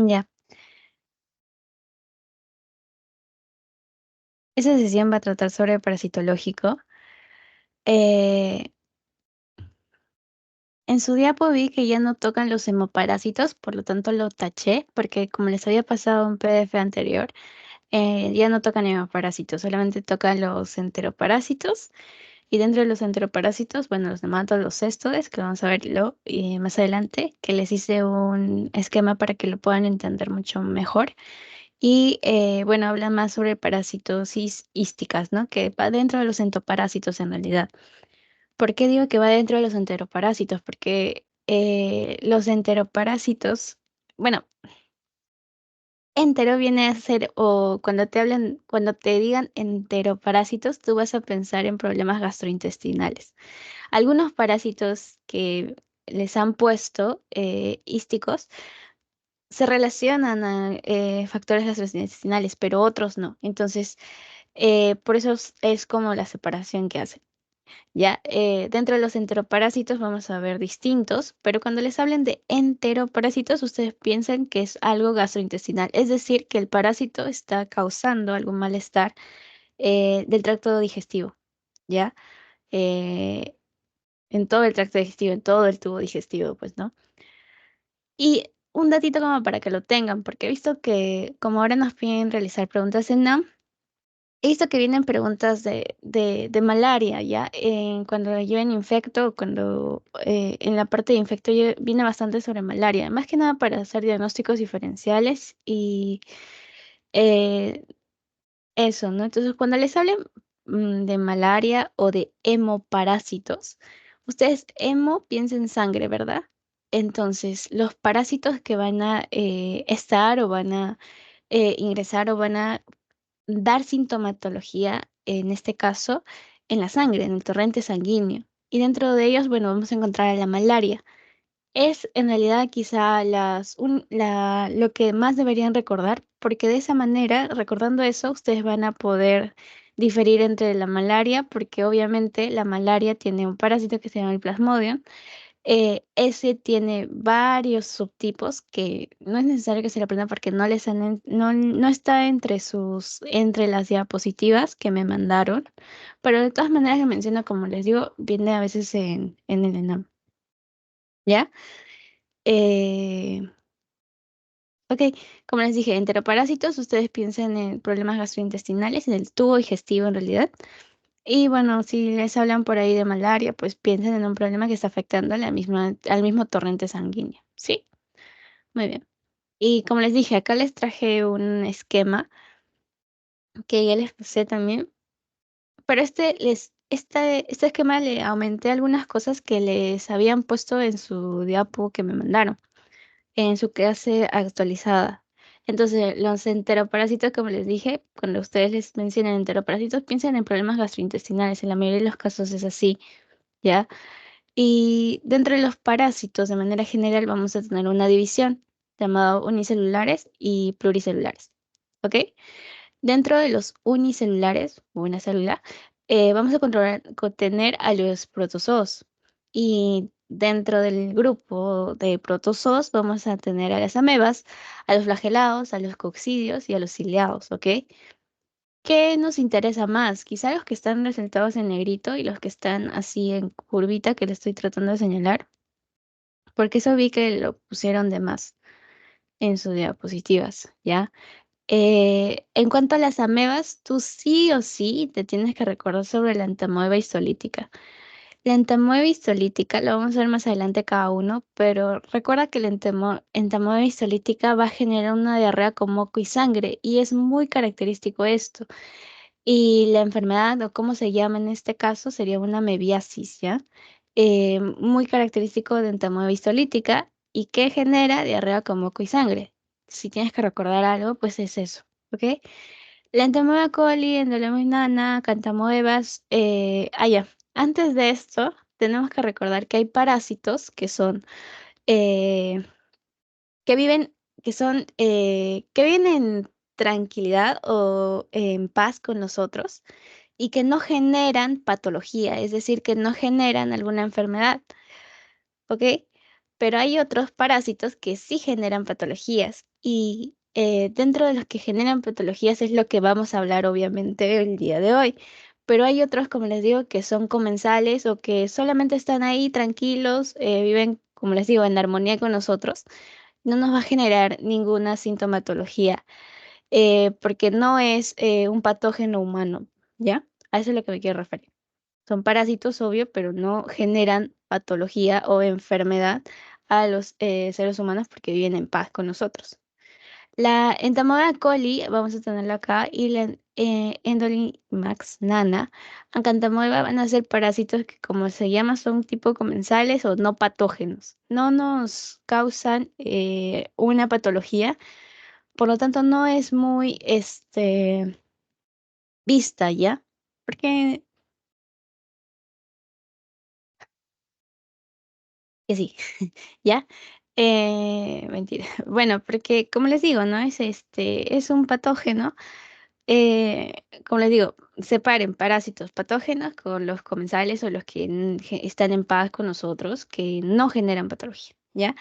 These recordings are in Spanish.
Ya. Esa sesión va a tratar sobre parasitológico. Eh, en su diapo vi que ya no tocan los hemoparásitos, por lo tanto lo taché, porque como les había pasado un PDF anterior, ya no tocan hemoparásitos, solamente tocan los enteroparásitos. Y dentro de los enteroparásitos, bueno, los nematodos, los céstodes, que vamos a verlo más adelante, que les hice un esquema para que lo puedan entender mucho mejor. Y bueno, habla más sobre parasitosis hísticas, ¿no? Que va dentro de los entoparásitos en realidad. ¿Por qué digo que va dentro de los enteroparásitos? Porque los enteroparásitos, bueno, entero viene a ser, o cuando te hablan, cuando te digan enteroparásitos, tú vas a pensar en problemas gastrointestinales. Algunos parásitos que les han puesto hísticos se relacionan a factores gastrointestinales, pero otros no. Entonces, por eso es como la separación que hacen. Ya, dentro de los enteroparásitos vamos a ver distintos, pero cuando les hablen de enteroparásitos, ustedes piensan que es algo gastrointestinal, es decir, que el parásito está causando algún malestar del tracto digestivo, ¿ya? Eh, en todo el tracto digestivo, en todo el tubo digestivo, pues, ¿no? Y un datito como para que lo tengan, porque he visto que como ahora nos piden realizar preguntas en NAM, he visto que vienen preguntas de malaria, ¿ya? Cuando yo en infecto, cuando en la parte de infecto viene bastante sobre malaria, más que nada para hacer diagnósticos diferenciales y eh, eso, ¿no? Entonces, cuando les hablen de malaria o de hemoparásitos, ustedes hemo piensen en sangre, ¿verdad? Entonces, los parásitos que van a estar o van a ingresar o van a dar sintomatología, en este caso, en la sangre, en el torrente sanguíneo. Y dentro de ellos, bueno, vamos a encontrar a la malaria. Es en realidad quizá lo que más deberían recordar, porque de esa manera, recordando eso, ustedes van a poder diferir entre la malaria, porque obviamente la malaria tiene un parásito que se llama el Plasmodium. Ese tiene varios subtipos que no es necesario que se lo aprendan porque no está entre las diapositivas que me mandaron, pero de todas maneras que menciono, como les digo, viene a veces en el ENAM, ¿ya? Eh, ok, como les dije, enteroparásitos, ustedes piensan en problemas gastrointestinales, en el tubo digestivo en realidad. Y bueno, si les hablan por ahí de malaria, pues piensen en un problema que está afectando a al mismo torrente sanguíneo. ¿Sí? Muy bien. Y como les dije, acá les traje un esquema que ya les puse también, pero este esquema le aumenté algunas cosas que les habían puesto en su diapo que me mandaron, en su clase actualizada. Entonces, los enteroparásitos, como les dije, cuando ustedes les mencionan enteroparásitos, piensen en problemas gastrointestinales. En la mayoría de los casos es así, ¿ya? Y dentro de los parásitos, de manera general, vamos a tener una división llamada unicelulares y pluricelulares. ¿Ok? Dentro de los unicelulares, una célula, vamos a contener a los protozoos. Y dentro del grupo de protozoos vamos a tener a las amebas, a los flagelados, a los coccidios y a los ciliados. ¿Ok? ¿Qué nos interesa más? Quizá los que están resaltados en negrito y los que están así en curvita que le estoy tratando de señalar, porque eso vi que lo pusieron de más en sus diapositivas, ¿ya? En cuanto a las amebas, tú sí o sí te tienes que recordar sobre la entamoeba histolítica. La entamoeba histolítica, lo vamos a ver más adelante cada uno, pero recuerda que la entamoeba histolítica va a generar una diarrea con moco y sangre, y es muy característico esto. Y la enfermedad, o cómo se llama en este caso, sería una mebiasis, ¿ya? Muy característico de entamoeba histolítica y que genera diarrea con moco y sangre. Si tienes que recordar algo, pues es eso, ¿ok? La entamoeba coli, Endolomus nana, cantamoebas, ya. Antes de esto, tenemos que recordar que hay parásitos que son eh, que viven, que viven en tranquilidad o en paz con nosotros y que no generan patología, es decir, que no generan alguna enfermedad, ¿ok? Pero hay otros parásitos que sí generan patologías y dentro de los que generan patologías es lo que vamos a hablar obviamente el día de hoy. Pero hay otros, como les digo, que son comensales o que solamente están ahí tranquilos, viven, como les digo, en armonía con nosotros. No nos va a generar ninguna sintomatología, porque no es un patógeno humano, ¿ya? A eso es lo que me quiero referir. Son parásitos, obvio, pero no generan patología o enfermedad a los seres humanos porque viven en paz con nosotros. La Entamoeba coli, vamos a tenerla acá, y la Endolimax nana, Acantamoeba van a ser parásitos que, como se llama, son tipo comensales o no patógenos. No nos causan una patología, por lo tanto no es muy vista ya, porque que sí, ¿ya? Mentira. Bueno, porque como les digo, ¿no? Es un patógeno. eh, Como les digo, separen parásitos patógenos con los comensales o los que están en paz con nosotros, que no generan patología, ¿ya?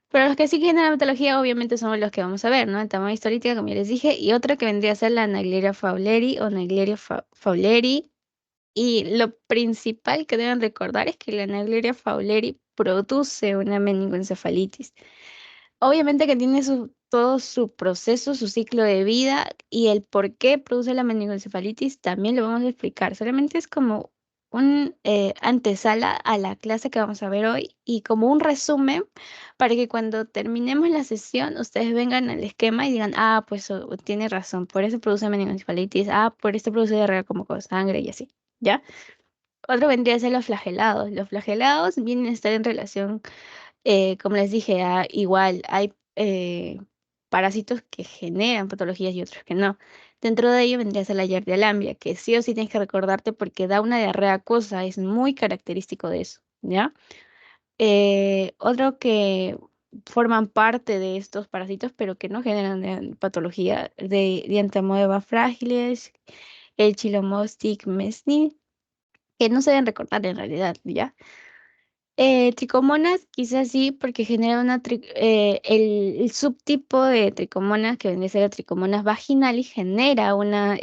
Pero los que sí generan patología, obviamente, son los que vamos a ver, ¿no? El tamaño histolítica, como ya les dije, y otra que vendría a ser la Naegleria fowleri o Naegleria fowleri. Y lo principal que deben recordar es que la Naegleria fowleri produce una meningoencefalitis. Obviamente que tiene todo su proceso, su ciclo de vida y el por qué produce la meningoencefalitis también lo vamos a explicar. Solamente es como un antesala a la clase que vamos a ver hoy y como un resumen para que cuando terminemos la sesión ustedes vengan al esquema y digan, ah, pues tiene razón, por eso produce meningoencefalitis, ah, por esto produce diarrea como con sangre y así, ¿ya? Otro vendría a ser los flagelados. Los flagelados vienen a estar en relación, como les dije, igual hay parásitos que generan patologías y otros que no. Dentro de ello vendría a ser la Yardia que sí o sí tienes que recordarte porque da una diarrea acuosa, es muy característico de eso, ¿ya? Otro que forman parte de estos parásitos, pero que no generan patología de Dientamoeba fragiles, el Chilomostic mesni, que no se deben recordar en realidad, ¿ya? Tricomonas, quizás sí, porque genera el subtipo de tricomonas que vendría a ser la tricomonas vaginalis genera una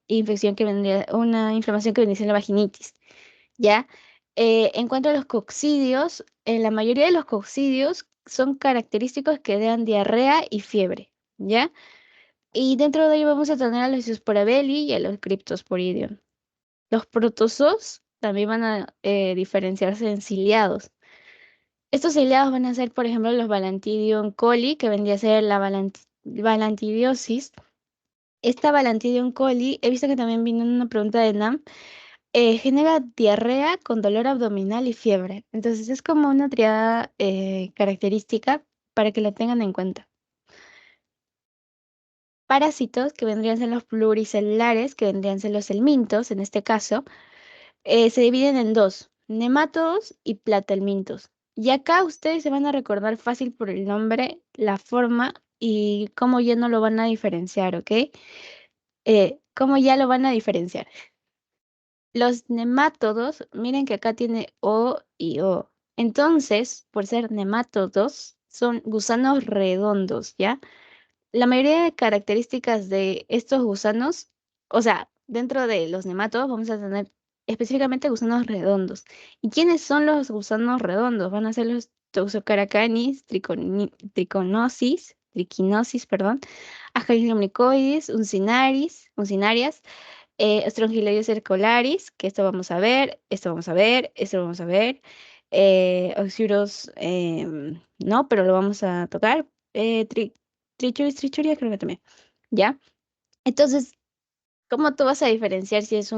infección que vendría, una inflamación que vendría a ser la vaginitis, ¿ya? En cuanto a los coccidios, la mayoría de los coccidios son característicos que dan diarrea y fiebre, ¿ya? Y dentro de ello vamos a tener a los Iosporabelli y a los Cryptosporidium. Los protozoos también van a diferenciarse en ciliados. Estos ciliados van a ser, por ejemplo, los Balantidium coli, que vendría a ser la balantidiosis. Esta Balantidium coli, he visto que también vino en una pregunta de NAM, genera diarrea con dolor abdominal y fiebre. Entonces es como una triada característica para que la tengan en cuenta. Parásitos, que vendrían a ser los pluricelulares, que vendrían a ser los helmintos, en este caso. Se dividen en dos, nemátodos y platelmintos. Y acá ustedes se van a recordar fácil por el nombre, la forma y cómo ya no lo van a diferenciar, ¿ok? Cómo ya lo van a diferenciar. Los nemátodos, miren que acá tiene O y O. Entonces, por ser nemátodos, son gusanos redondos, ¿ya? La mayoría de características de estos gusanos, o sea, dentro de los nematodos vamos a tener específicamente gusanos redondos. ¿Y quiénes son los gusanos redondos? Van a ser los Toxocaracanis, trichinosis, perdón, Ascarinomycoides, uncinarias, Strongyloides cercolaris, que esto vamos a ver, esto vamos a ver, esto vamos a ver. Oxyuros, no, pero lo vamos a tocar. Trichuria creo que también. ¿Ya? Entonces, ¿cómo tú vas a diferenciar si es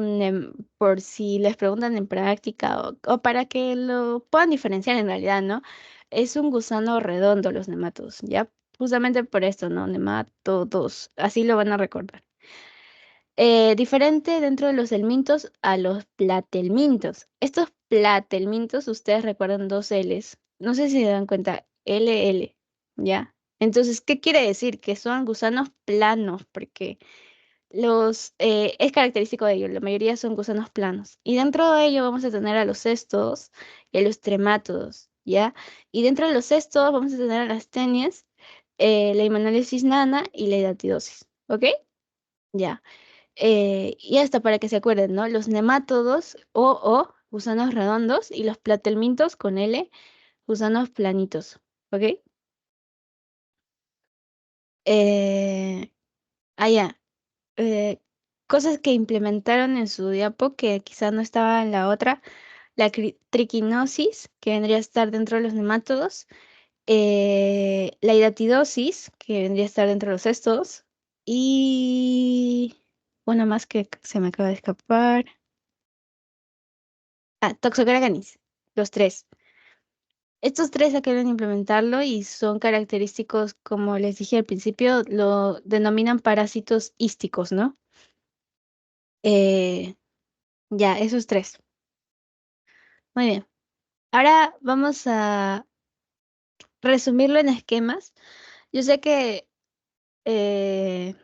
por si les preguntan en práctica o para que lo puedan diferenciar en realidad, ¿no? Es un gusano redondo los nematodos, ¿ya? Justamente por esto, ¿no? Nematodos, así lo van a recordar. Diferente dentro de los helmintos a los platelmintos. Estos platelmintos, ustedes recuerdan dos L's. No sé si se dan cuenta, LL, ¿ya? Entonces, ¿qué quiere decir? Que son gusanos planos, porque es característico de ellos, la mayoría son gusanos planos. Y dentro de ello vamos a tener a los cestos y a los tremátodos, ¿ya? Y dentro de los cestos vamos a tener a las tenias la hemolysis nana y la hidatidosis. ¿Ok? Ya. Y hasta para que se acuerden, ¿no? Los nemátodos o gusanos redondos y los platelmintos con L, gusanos planitos. ¿Ok? Eh, ya. eh, Cosas que implementaron en su diapo que quizá no estaba en la otra. La triquinosis, que vendría a estar dentro de los nemátodos. La hidatidosis, que vendría a estar dentro de los cestos. Y una más que se me acaba de escapar. Ah, Toxocaracanis. Los tres. Estos tres acaban de implementarlo y son característicos, como les dije al principio, lo denominan parásitos hísticos, ¿no? Eh, ya, esos tres. Muy bien. Ahora vamos a resumirlo en esquemas. Yo sé que eh,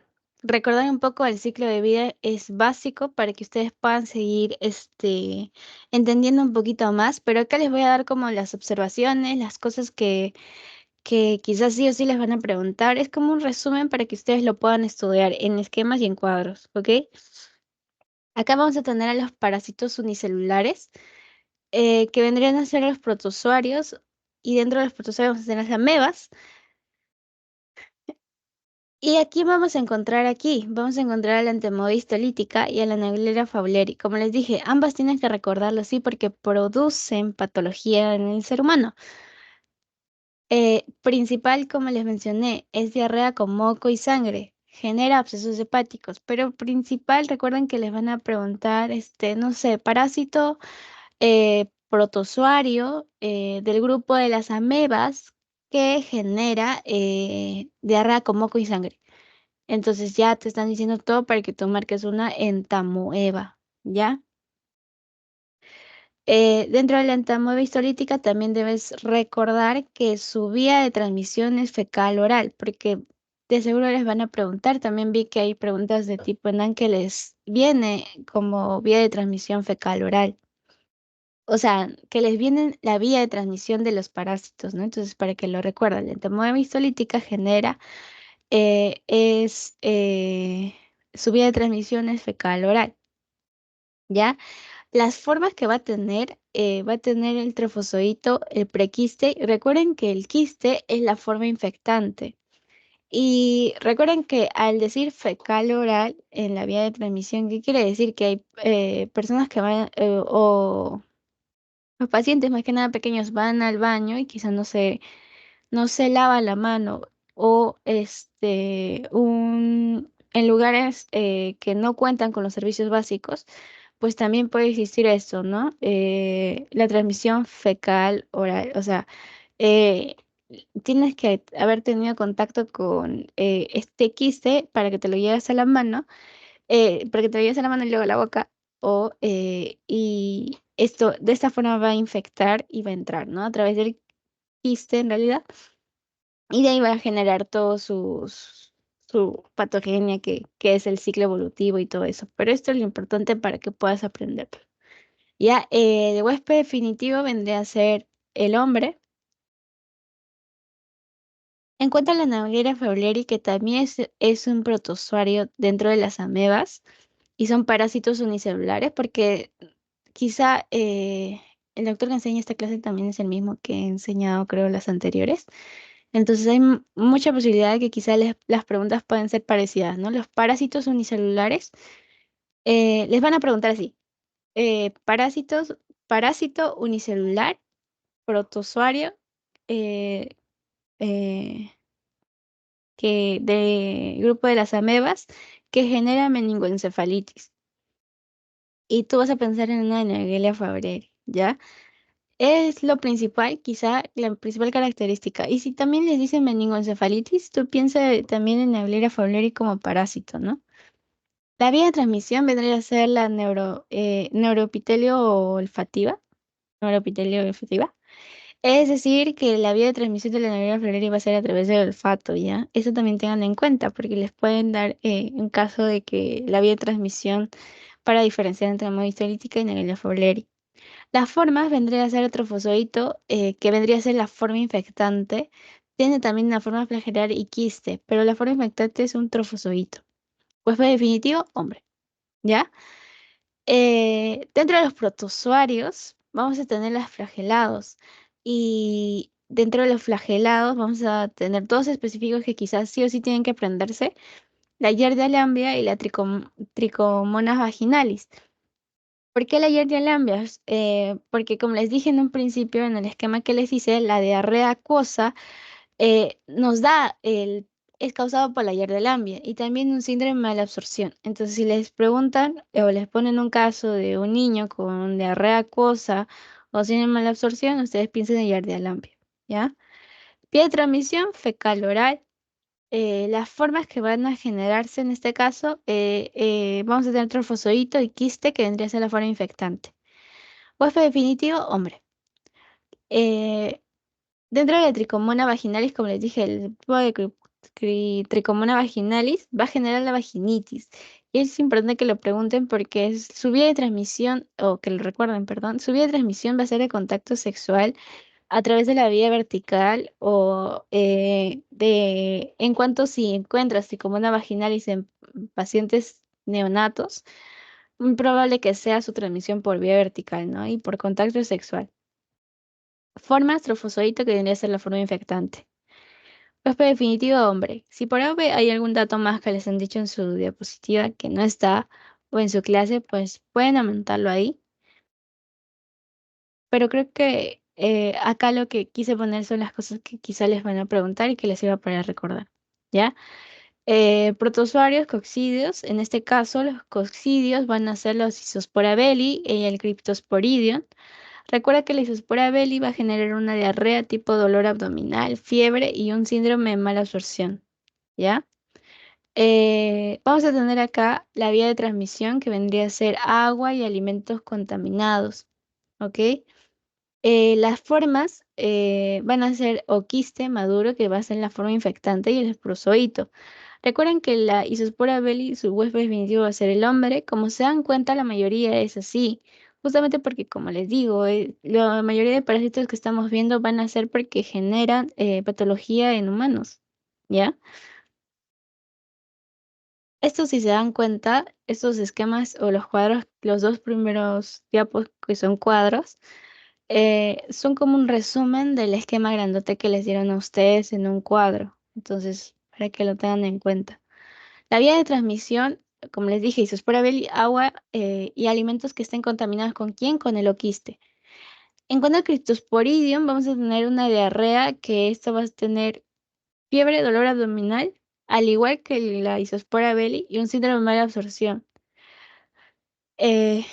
recordar un poco el ciclo de vida es básico para que ustedes puedan seguir entendiendo un poquito más, pero acá les voy a dar como las observaciones, las cosas que quizás sí o sí les van a preguntar. Es como un resumen para que ustedes lo puedan estudiar en esquemas y en cuadros, ¿ok? Acá vamos a tener a los parásitos unicelulares, que vendrían a ser los protozoarios, y dentro de los protozoarios vamos a tener las amebas. Y aquí vamos a encontrar a la Entomophoida histolítica y a la Naegleria fowleri. Como les dije, ambas tienen que recordarlo así porque producen patología en el ser humano. Principal, como les mencioné, es diarrea con moco y sangre. Genera abscesos hepáticos, pero principal, recuerden que les van a preguntar, no sé, parásito protozoario del grupo de las amebas que genera diarrea con moco y sangre. Entonces ya te están diciendo todo para que tú marques una entamoeba, ¿ya? Dentro de la entamoeba histolítica también debes recordar que su vía de transmisión es fecal oral, porque de seguro les van a preguntar. También vi que hay preguntas de tipo ENAN que les viene como vía de transmisión fecal oral. O sea, que les viene la vía de transmisión de los parásitos, ¿no? Entonces, para que lo recuerden, la entamoeba histolítica genera, su vía de transmisión es fecal oral, ¿ya? Las formas que va a tener el trofozoito, el prequiste. Recuerden que el quiste es la forma infectante. Y recuerden que al decir fecal oral en la vía de transmisión, ¿qué quiere decir? Que hay personas que van, o los pacientes más que nada pequeños van al baño y quizás no se lava la mano o en lugares que no cuentan con los servicios básicos, pues también puede existir esto, ¿no? La transmisión fecal oral, o sea, eh, tienes que haber tenido contacto con este quiste para que te lo lleves a la mano, para que te lo lleves a la mano y luego a la boca, y esto de esta forma va a infectar y va a entrar, ¿no? A través del quiste en realidad y de ahí va a generar su patogenia que es el ciclo evolutivo y todo eso. Pero esto es lo importante para que puedas aprenderlo. Ya, el huésped definitivo vendría a ser el hombre. Encuentra la Naviera fowleri, que también es un protozoario dentro de las amebas y son parásitos unicelulares porque quizá el doctor que enseña esta clase también es el mismo que he enseñado, creo, las anteriores. Entonces hay mucha posibilidad de que quizá las preguntas pueden ser parecidas, ¿no? Los parásitos unicelulares les van a preguntar así: parásitos, parásito unicelular, protozoario, eh, eh, que de grupo de las amebas que genera meningoencefalitis. Y tú vas a pensar en una Naegleria fowleri, ¿ya? Es lo principal, quizá la principal característica. Y si también les dicen meningoencefalitis, tú piensas también en Naegleria fowleri como parásito, ¿no? La vía de transmisión vendría a ser la neuroepitelio olfativa, neuroepitelio olfativa. Es decir, que la vía de transmisión de la Naegleria fowleri va a ser a través del olfato, ¿ya? Eso también tengan en cuenta, porque les pueden dar, en caso de que la vía de transmisión para diferenciar entre amoeba histolítica y Naegleria fowleri. Las formas vendría a ser el trofozoito, que vendría a ser la forma infectante, Tiene también una forma flagelar y quiste, pero la forma infectante es un trofozoito. Pues fue definitivo, hombre, ¿ya? Dentro de los protozoarios vamos a tener los flagelados y dentro de los flagelados vamos a tener dos específicos que quizás sí o sí tienen que aprenderse, la Yerdia lambia y la Trichomonas vaginalis. ¿Por qué la Yerdia lambia? Porque como les dije en un principio, en el esquema que les hice, la diarrea acuosa nos da es causado por la Yerdelambia y también un síndrome de mala absorción. Entonces, si les preguntan o les ponen un caso de un niño con diarrea acuosa o síndrome de mala absorción, ustedes piensen en Yerdelambia, ¿ya? Vía de transmisión fecal-oral. Las formas que van a generarse en este caso, vamos a tener trofozoito y quiste, que vendría a ser la forma infectante. Huésped definitivo, hombre. Eh, Dentro de la tricomona vaginalis, como les dije, el tipo de tricomona vaginalis va a generar la vaginitis. Y es importante que lo pregunten porque su vía de transmisión, o que lo recuerden, perdón, su vía de transmisión va a ser de contacto sexual a través de la vía vertical o en cuanto si encuentras tricomona vaginalis en pacientes neonatos, muy probable que sea su transmisión por vía vertical, ¿no? Y por contacto sexual. Forma trofozoito que vendría a ser la forma infectante. Huésped definitivo, hombre. Si por ahí hay algún dato más que les han dicho en su diapositiva que no está o en su clase, pues pueden aumentarlo ahí. Pero creo que acá lo que quise poner son las cosas que quizá les van a preguntar y que les iba para recordar. ¿Ya? Protozoarios, coccidios. En este caso, los coccidios van a ser los Isospora belli y el Cryptosporidium. Recuerda que la Isospora belli va a generar una diarrea tipo dolor abdominal, fiebre y un síndrome de mala absorción. ¿Ya? Vamos a tener acá la vía de transmisión que vendría a ser agua y alimentos contaminados. ¿Ok? Las formas van a ser o quiste maduro, que va a ser la forma infectante, y el esporozoito. Recuerden que la Isospora belli, su huésped definitivo va a ser el hombre. Como se dan cuenta, la mayoría es así. Justamente porque, como les digo, la mayoría de parásitos que estamos viendo van a ser porque generan patología en humanos. ¿Ya? Esto, si se dan cuenta, estos esquemas o los cuadros, los dos primeros diapos que son cuadros, son como un resumen del esquema grandote que les dieron a ustedes en un cuadro. Entonces, para que lo tengan en cuenta. La vía de transmisión, como les dije, isospora belli, agua y alimentos que estén contaminados ¿con quién? Con el oquiste. En cuanto al Cryptosporidium, vamos a tener una diarrea que esto va a tener fiebre, dolor abdominal, al igual que la isospora belli y un síndrome de mala absorción. Eh,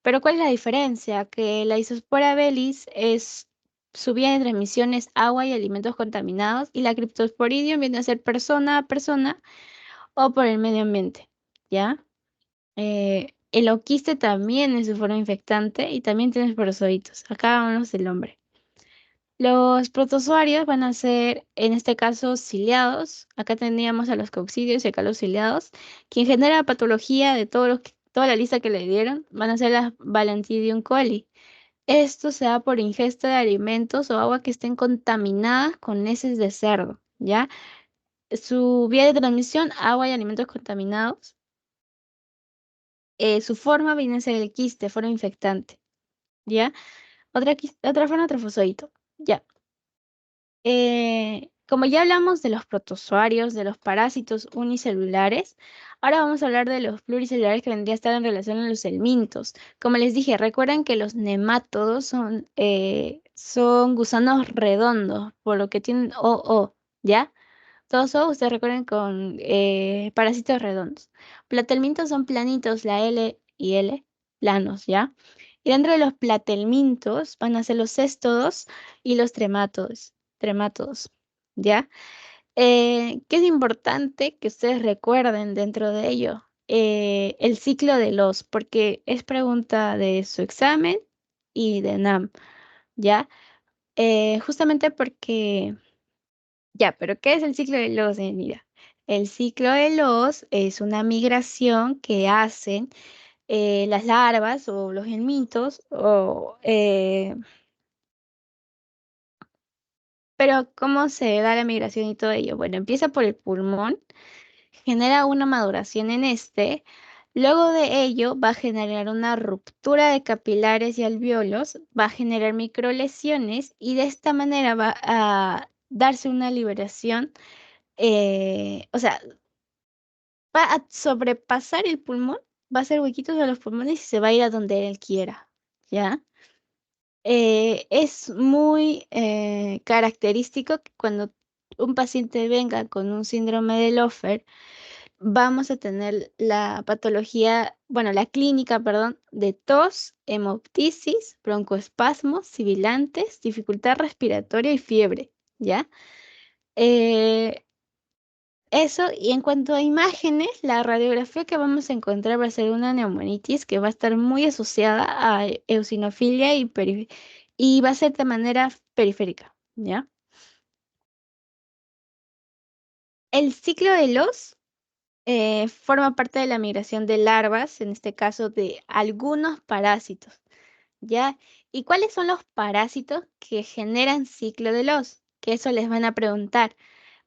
pero ¿cuál es la diferencia? Que la isospora bellis es su vía de transmisión es agua y alimentos contaminados y la Cryptosporidium viene a ser persona a persona o por el medio ambiente, ¿ya? El oquiste también es su forma infectante y también tiene esporozoitos. Acá vamos del hombre. Los protozoarios van a ser, en este caso, ciliados. Acá teníamos a los coccidios y acá los ciliados. Quien genera patología de toda la lista que le dieron van a ser las Balantidium coli. Esto se da por ingesta de alimentos o agua que estén contaminadas con heces de cerdo, ¿ya? Su vía de transmisión, agua y alimentos contaminados. Su forma viene a ser el quiste, forma infectante, ¿ya? Otra forma, trofozoito, ¿ya? Como ya hablamos de los protozoarios, de los parásitos unicelulares, ahora vamos a hablar de los pluricelulares que vendría a estar en relación a los helmintos. Como les dije, recuerden que los nemátodos son gusanos redondos, por lo que tienen OO, ¿ya? Todos O, ustedes recuerden con parásitos redondos. Platelmintos son planitos, la L y L, planos, ¿ya? Y dentro de los platelmintos van a ser los céstodos y los tremátodos, ¿ya? ¿Qué es importante que ustedes recuerden dentro de ello? El ciclo de los, porque es pregunta de su examen y de NAM, ¿ya? Justamente porque, ya, pero ¿qué es el ciclo de los? Mira, el ciclo de los es una migración que hacen las larvas o los gelmitos, Pero ¿cómo se da la migración y todo ello? Bueno, empieza por el pulmón, genera una maduración en este, luego de ello va a generar una ruptura de capilares y alvéolos, va a generar microlesiones y de esta manera va a darse una liberación, o sea, va a sobrepasar el pulmón, va a hacer huequitos a los pulmones y se va a ir a donde él quiera, ¿ya? Es muy característico que cuando un paciente venga con un síndrome de Lofer, vamos a tener la patología, bueno, la clínica, perdón, de tos, hemoptisis, broncoespasmos, sibilantes, dificultad respiratoria y fiebre, ¿ya? Eh, Eso, y en cuanto a imágenes, la radiografía que vamos a encontrar va a ser una neumonitis que va a estar muy asociada a eosinofilia y va a ser de manera periférica, ¿ya? El ciclo de los forma parte de la migración de larvas, en este caso de algunos parásitos, ¿ya? ¿Y cuáles son los parásitos que generan ciclo de los? Que eso les van a preguntar.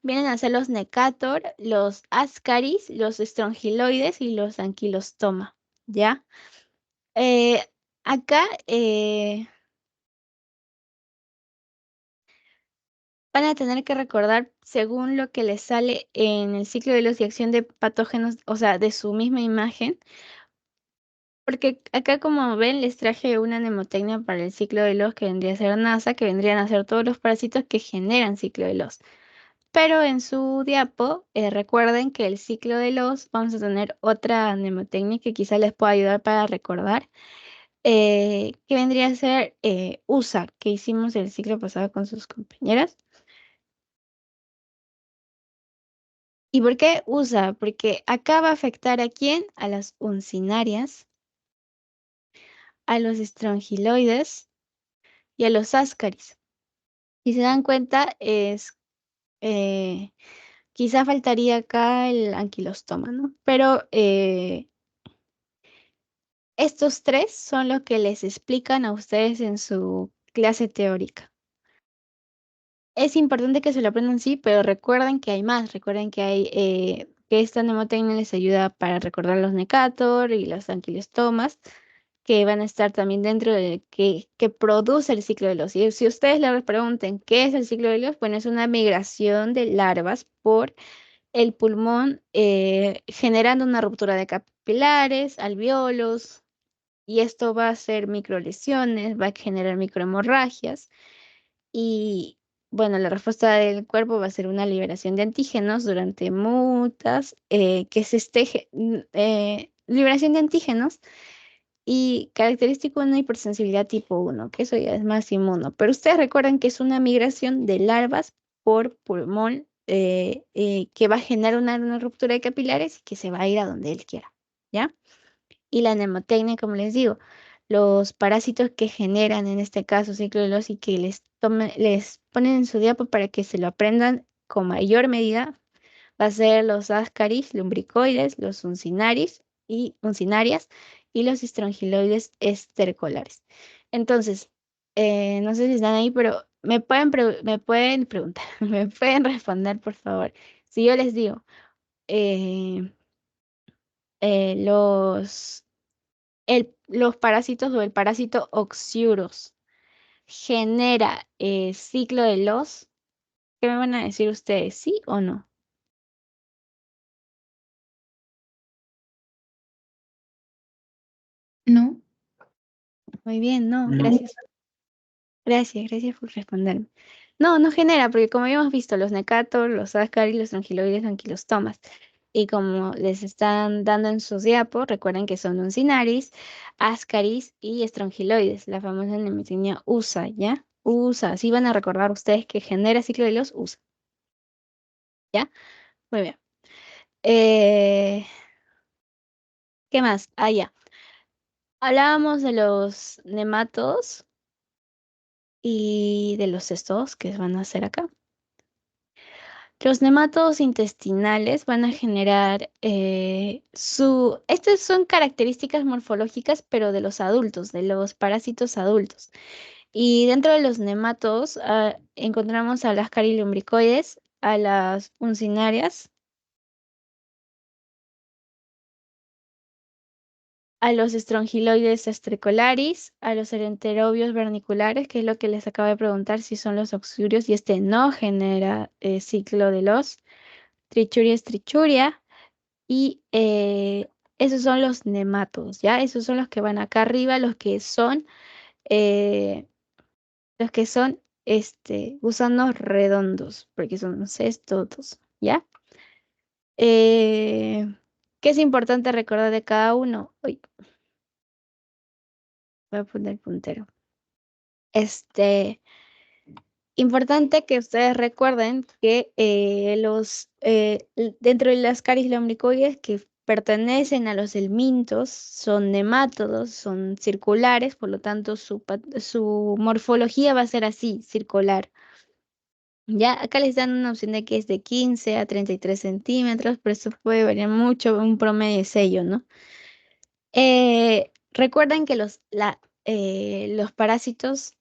Vienen a ser los Necator, los Ascaris, los Strongyloides y los Ankylostoma, ¿ya? Eh, Acá van a tener que recordar según lo que les sale en el ciclo de los y acción de patógenos, o sea, de su misma imagen, porque acá como ven les traje una mnemotecnia para el ciclo de los que vendría a ser NASA, que vendrían a ser todos los parásitos que generan ciclo de los. Pero en su diapo, recuerden que el ciclo de los, vamos a tener otra mnemotecnia que quizá les pueda ayudar para recordar, que vendría a ser USA, que hicimos el ciclo pasado con sus compañeras. ¿Y por qué USA? Porque acá va a afectar a quién? A las uncinarias, a los estrongiloides y a los ascaris. Si se dan cuenta, eh, quizá faltaría acá el anquilostoma, ¿no? Pero estos tres son los que les explican a ustedes en su clase teórica. Es importante que se lo aprendan, sí, pero recuerden que hay más. Recuerden que hay que esta mnemotecnia les ayuda para recordar los Necator y los anquilostomas, que van a estar también dentro de que produce el ciclo de los. Y si ustedes les pregunten qué es el ciclo de los, bueno, es una migración de larvas por el pulmón, generando una ruptura de capilares, alvéolos, y esto va a hacer microlesiones, va a generar microhemorragias y bueno, la respuesta del cuerpo va a ser una liberación de antígenos durante muchas, que se esté, liberación de antígenos y característico una hipersensibilidad tipo uno, que eso ya es más inmuno. Pero ustedes recuerdan que es una migración de larvas por pulmón, que va a generar una ruptura de capilares y que se va a ir a donde él quiera, ¿ya? Y la mnemotecnia, como les digo, los parásitos que generan en este caso ciclo de los y que les ponen en su diapo para que se lo aprendan con mayor medida, va a ser los ascaris, lumbricoides, los uncinarias y los estrongiloides estercolares. Entonces, no sé si están ahí, pero me pueden preguntar, me pueden responder, por favor. Si yo les digo, eh, los los parásitos o el parásito Oxyuros genera ciclo de los, ¿qué me van a decir ustedes? ¿Sí o no? No, Muy bien, no, gracias. Gracias por responderme. No, no genera, porque como habíamos visto, los necatos, los ascaris, los anquiloides, anquilostomas. Y como les están dando en sus diapos, recuerden que son uncinaris, ascaris y estrongiloides, la famosa nemetenia USA, ¿ya? USA, así van a recordar ustedes que genera ciclo de los USA, ¿ya? Muy bien. Eh, ¿Qué más? Ah, ya. Hablábamos de los nematodos y de los cestos que van a hacer acá. Los nematodos intestinales van a generar estas son características morfológicas, pero de los adultos, de los parásitos adultos. Y dentro de los nematodos encontramos a las carilombricoides, a las uncinarias, a los estrongiloides estricolaris, a los enterobios verniculares, que es lo que les acabo de preguntar si son los oxurios, y este no genera ciclo de los trichuria trichuria, y esos son los nematodos, ¿ya? Esos son los que van acá arriba, eh, los que son gusanos redondos, porque son cestodos, ¿ya? Eh, ¿Qué es importante recordar de cada uno? Uy, voy a poner el puntero. Este, Importante que ustedes recuerden que dentro de las caries lombricoides que pertenecen a los helmintos son nemátodos, son circulares, por lo tanto su morfología va a ser así, circular. Ya acá les dan una opción de que es de 15 a 33 centímetros, pero eso puede variar mucho, un promedio de sello, ¿no? Recuerden que los parásitos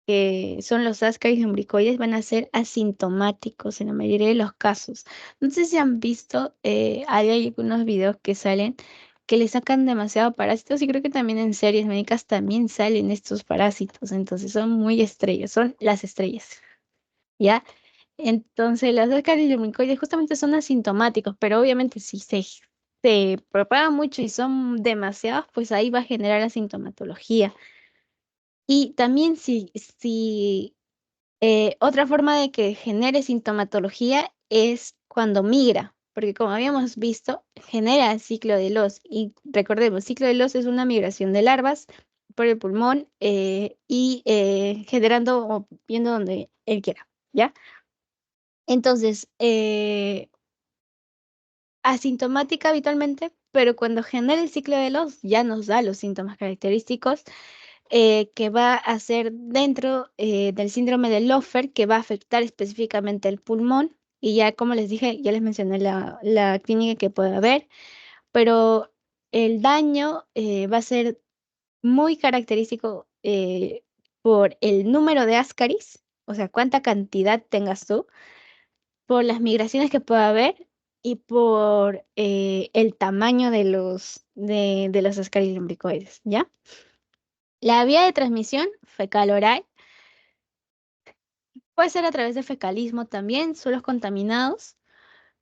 que son los ascaris lumbricoides van a ser asintomáticos en la mayoría de los casos. No sé si han visto, hay algunos videos que salen que le sacan demasiado parásitos y creo que también en series médicas también salen estos parásitos, entonces son muy estrellas, son las estrellas, ¿ya? Entonces los ascaris lumbricoides justamente son asintomáticos, pero obviamente si se propagan mucho y son demasiados, pues ahí va a generar asintomatología. Y también si otra forma de que genere sintomatología es cuando migra, porque como habíamos visto, genera el ciclo de Los. Y recordemos, ciclo de Los es una migración de larvas por el pulmón y generando o viendo donde él quiera, ¿ya? Entonces, asintomática habitualmente, pero cuando genera el ciclo de Los ya nos da los síntomas característicos que va a ser dentro del síndrome de Lofer, que va a afectar específicamente el pulmón. Y ya, como les dije, ya les mencioné la clínica que puede haber, pero el daño va a ser muy característico por el número de ascaris, o sea, cuánta cantidad tengas tú, por las migraciones que pueda haber y por el tamaño de los ascaris lumbricoides, ¿ya? La vía de transmisión fecal-oral puede ser a través de fecalismo también, suelos contaminados,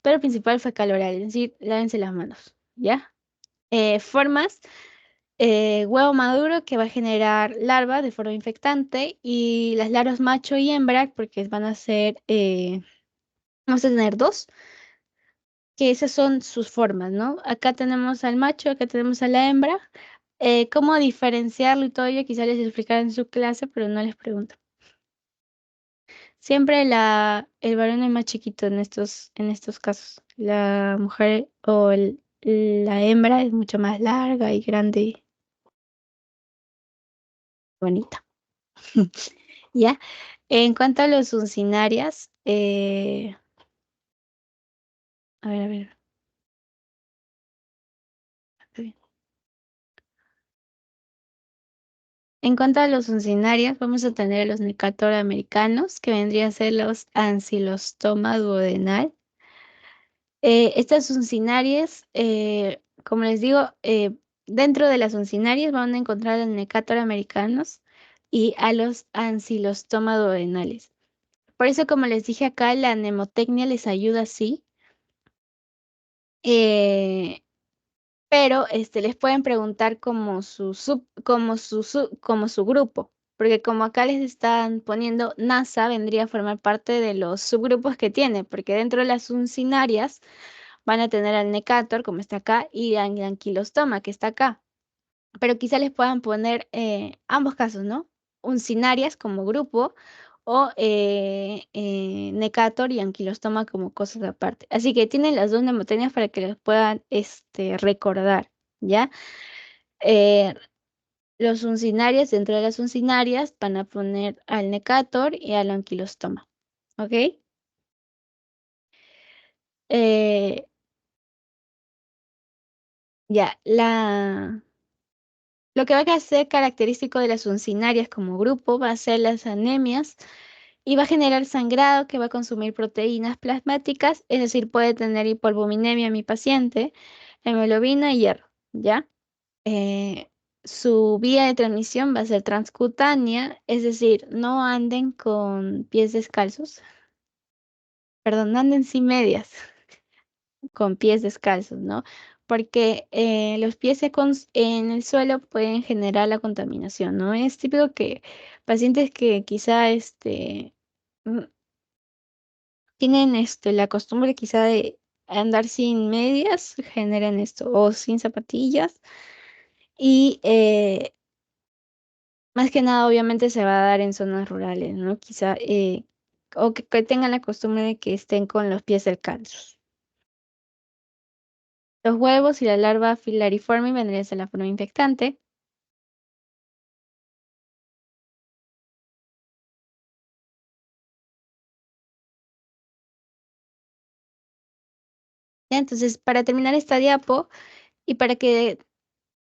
pero principal fecal-oral, es decir, lávense las manos, ¿ya? Formas, huevo maduro que va a generar larva de forma infectante y las larvas macho y hembra, porque van a ser, vamos a tener dos, que esas son sus formas, ¿no? Acá tenemos al macho, acá tenemos a la hembra. Cómo diferenciarlo y todo ello, quizá les explicaré en su clase, pero no les pregunto. Siempre el varón es más chiquito en estos casos. La mujer la hembra es mucho más larga y grande y bonita. ¿Ya? En cuanto a los uncinarias, a ver. Está bien. En cuanto a los uncinarias, vamos a tener los Necator americanos, que vendrían a ser los Ancylostoma duodenal. Estas uncinarias, como les digo, dentro de las uncinarias van a encontrar al Necator americanos y a los Ancylostoma duodenales. Por eso, como les dije acá, la mnemotecnia les ayuda, sí, eh, pero les pueden preguntar como su grupo, porque como acá les están poniendo NASA, vendría a formar parte de los subgrupos que tiene, porque dentro de las uncinarias van a tener al Necator, como está acá, y al Anquilostoma, que está acá. Pero quizá les puedan poner ambos casos, ¿no? Uncinarias como grupo o Necator y Anquilostoma como cosas aparte. Así que tienen las dos mnemotecnias para que los puedan recordar, ¿ya? Eh, los uncinarias, dentro de las uncinarias, van a poner al Necator y al Anquilostoma, ¿ok? Eh, ya, Lo que va a ser característico de las uncinarias como grupo va a ser las anemias y va a generar sangrado que va a consumir proteínas plasmáticas, es decir, puede tener hipoalbuminemia mi paciente, hemoglobina y hierro, ¿ya? Eh, Su vía de transmisión va a ser transcutánea, es decir, no anden con pies descalzos, perdón, no anden sin medias, con pies descalzos, ¿no? Porque los pies secos en el suelo pueden generar la contaminación, ¿no? Es típico que pacientes que quizá mm, tienen la costumbre quizá de andar sin medias, generan esto, o sin zapatillas, y más que nada obviamente se va a dar en zonas rurales, ¿no? Quizá, o que tengan la costumbre de que estén con los pies descalzos. Los huevos y la larva filariforme vendrían a ser la forma infectante. ¿Ya? Entonces, para terminar esta diapo y para que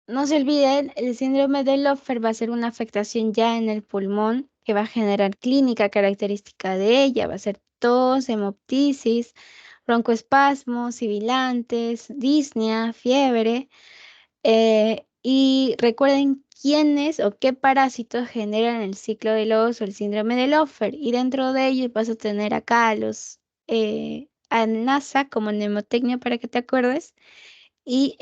no se olviden, el síndrome de Loffer va a ser una afectación ya en el pulmón que va a generar clínica característica de ella, va a ser tos, hemoptisis, broncoespasmos, sibilantes, disnea, fiebre. Y recuerden quiénes o qué parásitos generan el ciclo de Loss o el síndrome de Loffer. Y dentro de ellos vas a tener acá a los NASA como mnemotecnia para que te acuerdes y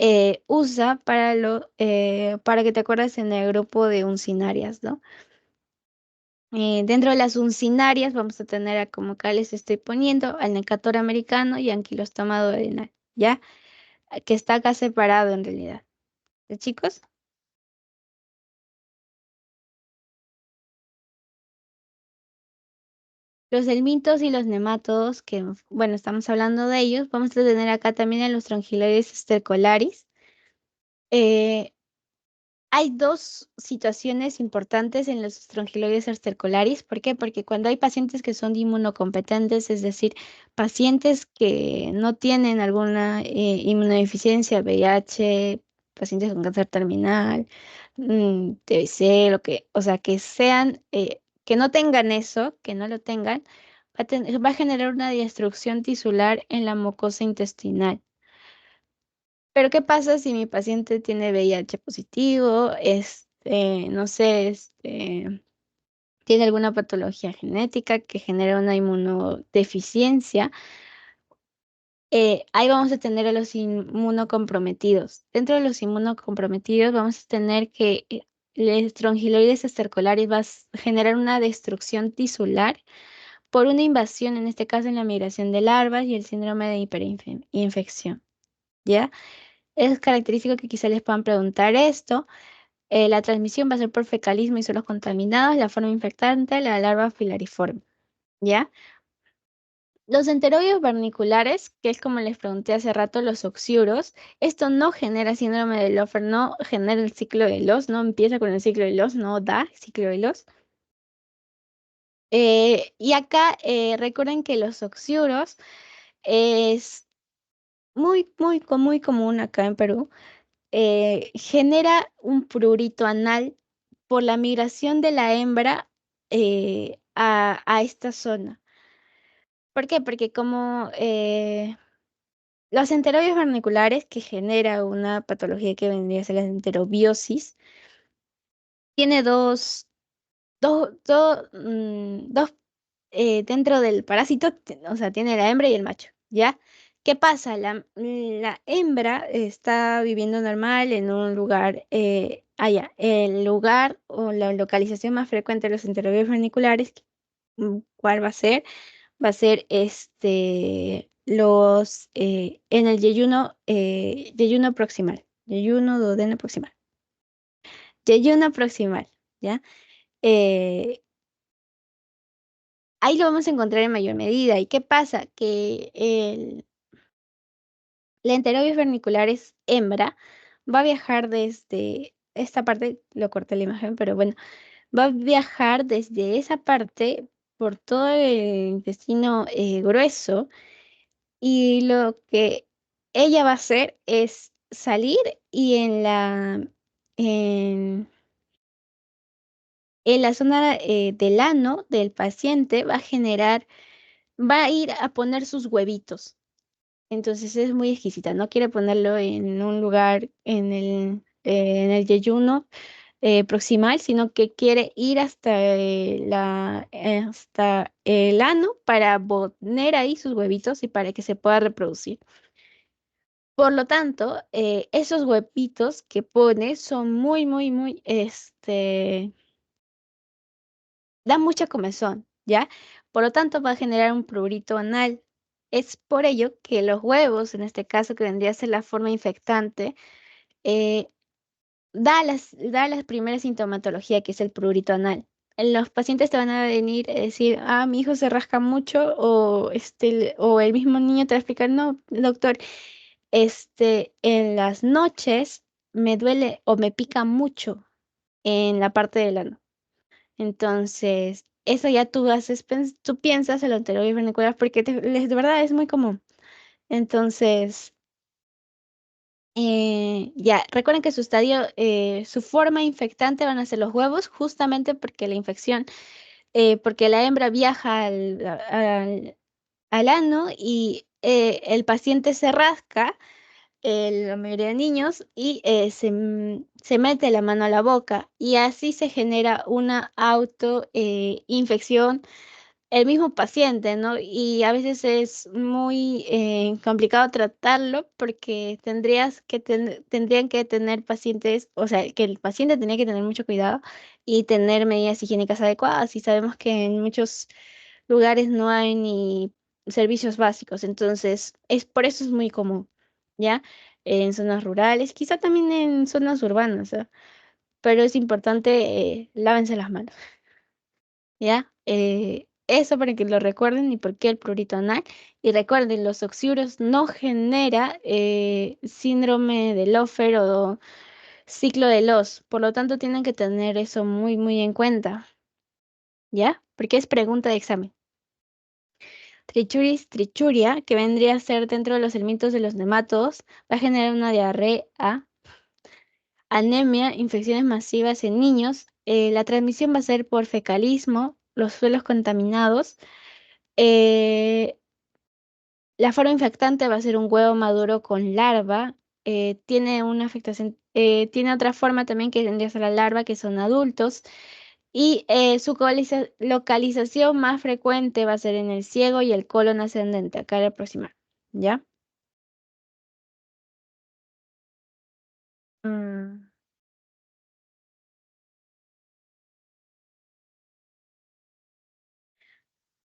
USA para que te acuerdes en el grupo de uncinarias, ¿no? Dentro de las uncinarias vamos a tener, como acá les estoy poniendo, al necator americano y anquilostoma duodenal, ¿ya? Que está acá separado en realidad. ¿Sí, chicos? Los helmintos y los nematodos, que bueno, estamos hablando de ellos, vamos a tener acá también a los Strongyloides stercolaris. Eh, Hay dos situaciones importantes en los estrongiloides estercolaris. ¿Por qué? Porque cuando hay pacientes que son inmunocompetentes, es decir, pacientes que no tienen alguna inmunodeficiencia, VIH, pacientes con cáncer terminal, TBC, o sea, que sean, que no tengan eso, que no lo tengan, va a generar una destrucción tisular en la mucosa intestinal. Pero ¿qué pasa si mi paciente tiene VIH positivo, no sé, tiene alguna patología genética que genera una inmunodeficiencia? Ahí vamos a tener a los inmunocomprometidos. Dentro de los inmunocomprometidos vamos a tener que el estrongiloides estercolaris va a generar una destrucción tisular por una invasión, en este caso en la migración de larvas y el síndrome de hiperinfección. ¿Ya? Es característico que quizá les puedan preguntar esto. La transmisión va a ser por fecalismo y suelos contaminados, la forma infectante, la larva filariforme, ¿ya? Los enterobios verniculares, que es como les pregunté hace rato, los oxiuros, esto no genera síndrome de Loffer, no genera el ciclo de Loss, no empieza con el ciclo de Loss, no da ciclo de Loss. Y acá recuerden que los oxiuros es muy común acá en Perú. Genera un prurito anal por la migración de la hembra a esta zona. ¿Por qué? Porque como los enterobios verniculares, que genera una patología que vendría a ser la enterobiosis, tiene dos dentro del parásito, o sea, tiene la hembra y el macho, ¿ya? ¿Qué pasa? La hembra está viviendo normal en un lugar, el lugar o la localización más frecuente de los enterobios verniculares, ¿cuál va a ser? Va a ser en el yeyuno proximal, yeyuno duodeno proximal, yeyuno proximal, ¿ya? Eh, Ahí lo vamos a encontrar en mayor medida. ¿Y qué pasa? Que la enterobius vernicularis hembra va a viajar desde esta parte, lo corté la imagen, pero bueno, va a viajar desde esa parte por todo el intestino grueso y lo que ella va a hacer es salir y en, en la zona del ano del paciente va a ir a poner sus huevitos. Entonces es muy exquisita. No quiere ponerlo en un lugar en el yeyuno proximal, sino que quiere ir hasta el ano para poner ahí sus huevitos y para que se pueda reproducir. Por lo tanto, esos huevitos que pone son muy, dan mucha comezón, ¿ya? Por lo tanto, va a generar un prurito anal. Es por ello que los huevos, en este caso que vendría a ser la forma infectante, eh, da la primera sintomatología que es el prurito anal. Los pacientes te van a venir a decir, ah, mi hijo se rasca mucho, o el mismo niño te va a explicar, no, doctor, en las noches me duele o me pica mucho en la parte del ano. Entonces, eso ya tú piensas en lo anterior vernicular porque de verdad es muy común. Entonces, ya, recuerden que su forma infectante van a ser los huevos, justamente porque la infección, porque la hembra viaja al ano y el paciente se rasca, la mayoría de niños, y se mete la mano a la boca y así se genera una autoinfección el mismo paciente, ¿no? Y a veces es muy complicado tratarlo porque tendrían que tener pacientes, o sea, que el paciente tenía que tener mucho cuidado y tener medidas higiénicas adecuadas. Y sabemos que en muchos lugares no hay ni servicios básicos, entonces por eso es muy común, ¿ya? En zonas rurales, quizá también en zonas urbanas, ¿ah? Pero es importante, lávense las manos. ¿Ya? Eso para que lo recuerden y por qué el prurito anal. Y recuerden, los oxiuros no genera síndrome de Lofer o ciclo de Loss. Por lo tanto, tienen que tener eso muy en cuenta. ¿Ya? Porque es pregunta de examen. Trichuris trichuria, que vendría a ser dentro de los elementos de los nematodos, va a generar una diarrea, anemia, infecciones masivas en niños. La transmisión va a ser por fecalismo, los suelos contaminados. Eh, La forma infectante va a ser un huevo maduro con larva. Tiene una afectación, tiene otra forma también que tendría que ser la larva, que son adultos. Y su localización más frecuente va a ser en el ciego y el colon ascendente, acá al aproximar. ¿Ya? Mm,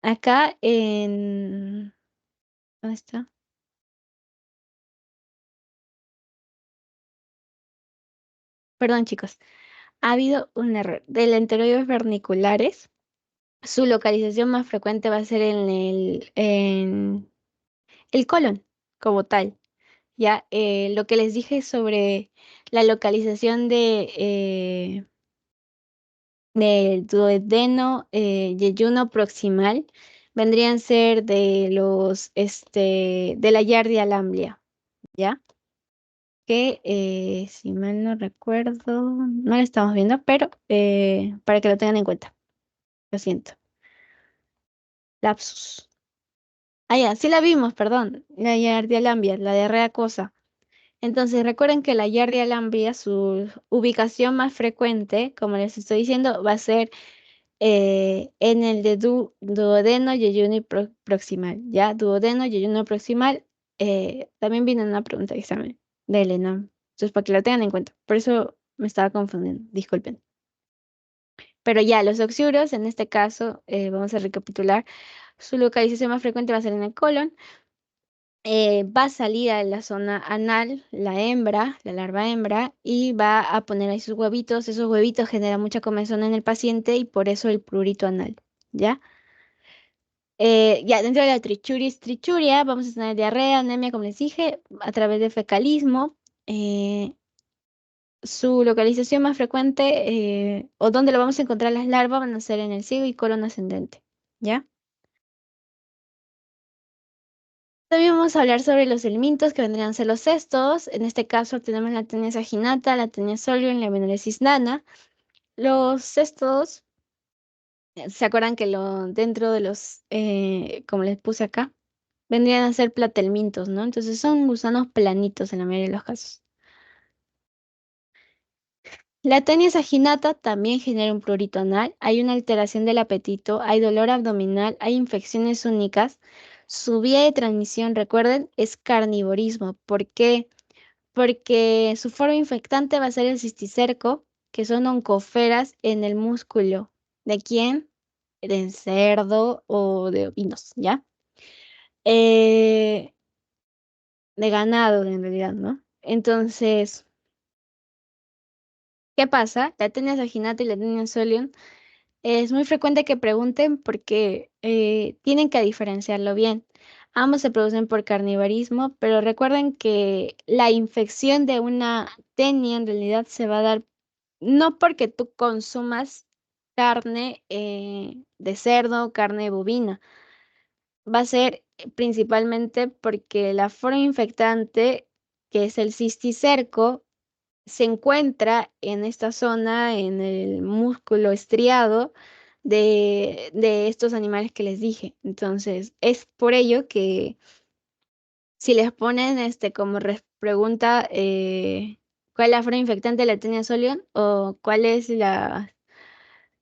Acá en... ¿Dónde está? Perdón, chicos. Ha habido un error. Del enteroides verniculares, su localización más frecuente va a ser en el colon, como tal. Ya, lo que les dije sobre la localización del duodeno yeyuno proximal vendrían a ser de la yardia lamblia, ¿ya? Que si mal no recuerdo, no lo estamos viendo, pero para que lo tengan en cuenta. Lo siento. Lapsus. Ah, ya, sí la vimos, perdón. La yardia lamblia, la diarrea acuosa. Entonces recuerden que la Yardia lamblia, su ubicación más frecuente, como les estoy diciendo, va a ser en el de duodeno yeyuno proximal. ¿Ya? Duodeno yeyuno proximal. También viene una pregunta de examen de Elena. Entonces, para que lo tengan en cuenta. Por eso me estaba confundiendo. Disculpen. Pero ya, los oxiuros, en este caso, vamos a recapitular. Su localización más frecuente va a ser en el colon. Va a salir a la zona anal, la hembra, la larva hembra, y va a poner ahí sus huevitos. Esos huevitos generan mucha comezón en el paciente y por eso el prurito anal, ¿ya? Ya, dentro de la trichuris trichuria vamos a tener diarrea, anemia, como les dije, a través de fecalismo. Eh, Su localización más frecuente, o donde lo vamos a encontrar las larvas, van a ser en el ciego y colon ascendente, ¿ya? También vamos a hablar sobre los elementos que vendrían a ser los cestos. En este caso tenemos la tenia saginata, la tenia solium, la mineresis nana. Los cestos, ¿se acuerdan que dentro de los, como les puse acá, vendrían a ser platelmintos, ¿no? Entonces son gusanos planitos en la mayoría de los casos. La tenia saginata también genera un prurito anal, hay una alteración del apetito, hay dolor abdominal, hay infecciones únicas. Su vía de transmisión, recuerden, es carnivorismo. ¿Por qué? Porque su forma infectante va a ser el cisticerco, que son oncoferas en el músculo. ¿De quién? De cerdo o de ovinos, ¿ya? Eh, de ganado, en realidad, ¿no? Entonces, ¿qué pasa? La tenia saginata y la tenia solium es muy frecuente que pregunten porque tienen que diferenciarlo bien. Ambos se producen por carnivorismo, pero recuerden que la infección de una tenia en realidad se va a dar no porque tú consumas carne de cerdo, carne bovina, va a ser principalmente porque la forma infectante, que es el cisticerco, se encuentra en esta zona, en el músculo estriado de estos animales que les dije. Entonces, es por ello que si les ponen como pregunta cuál es la forma infectante de la tenia solium o cuál es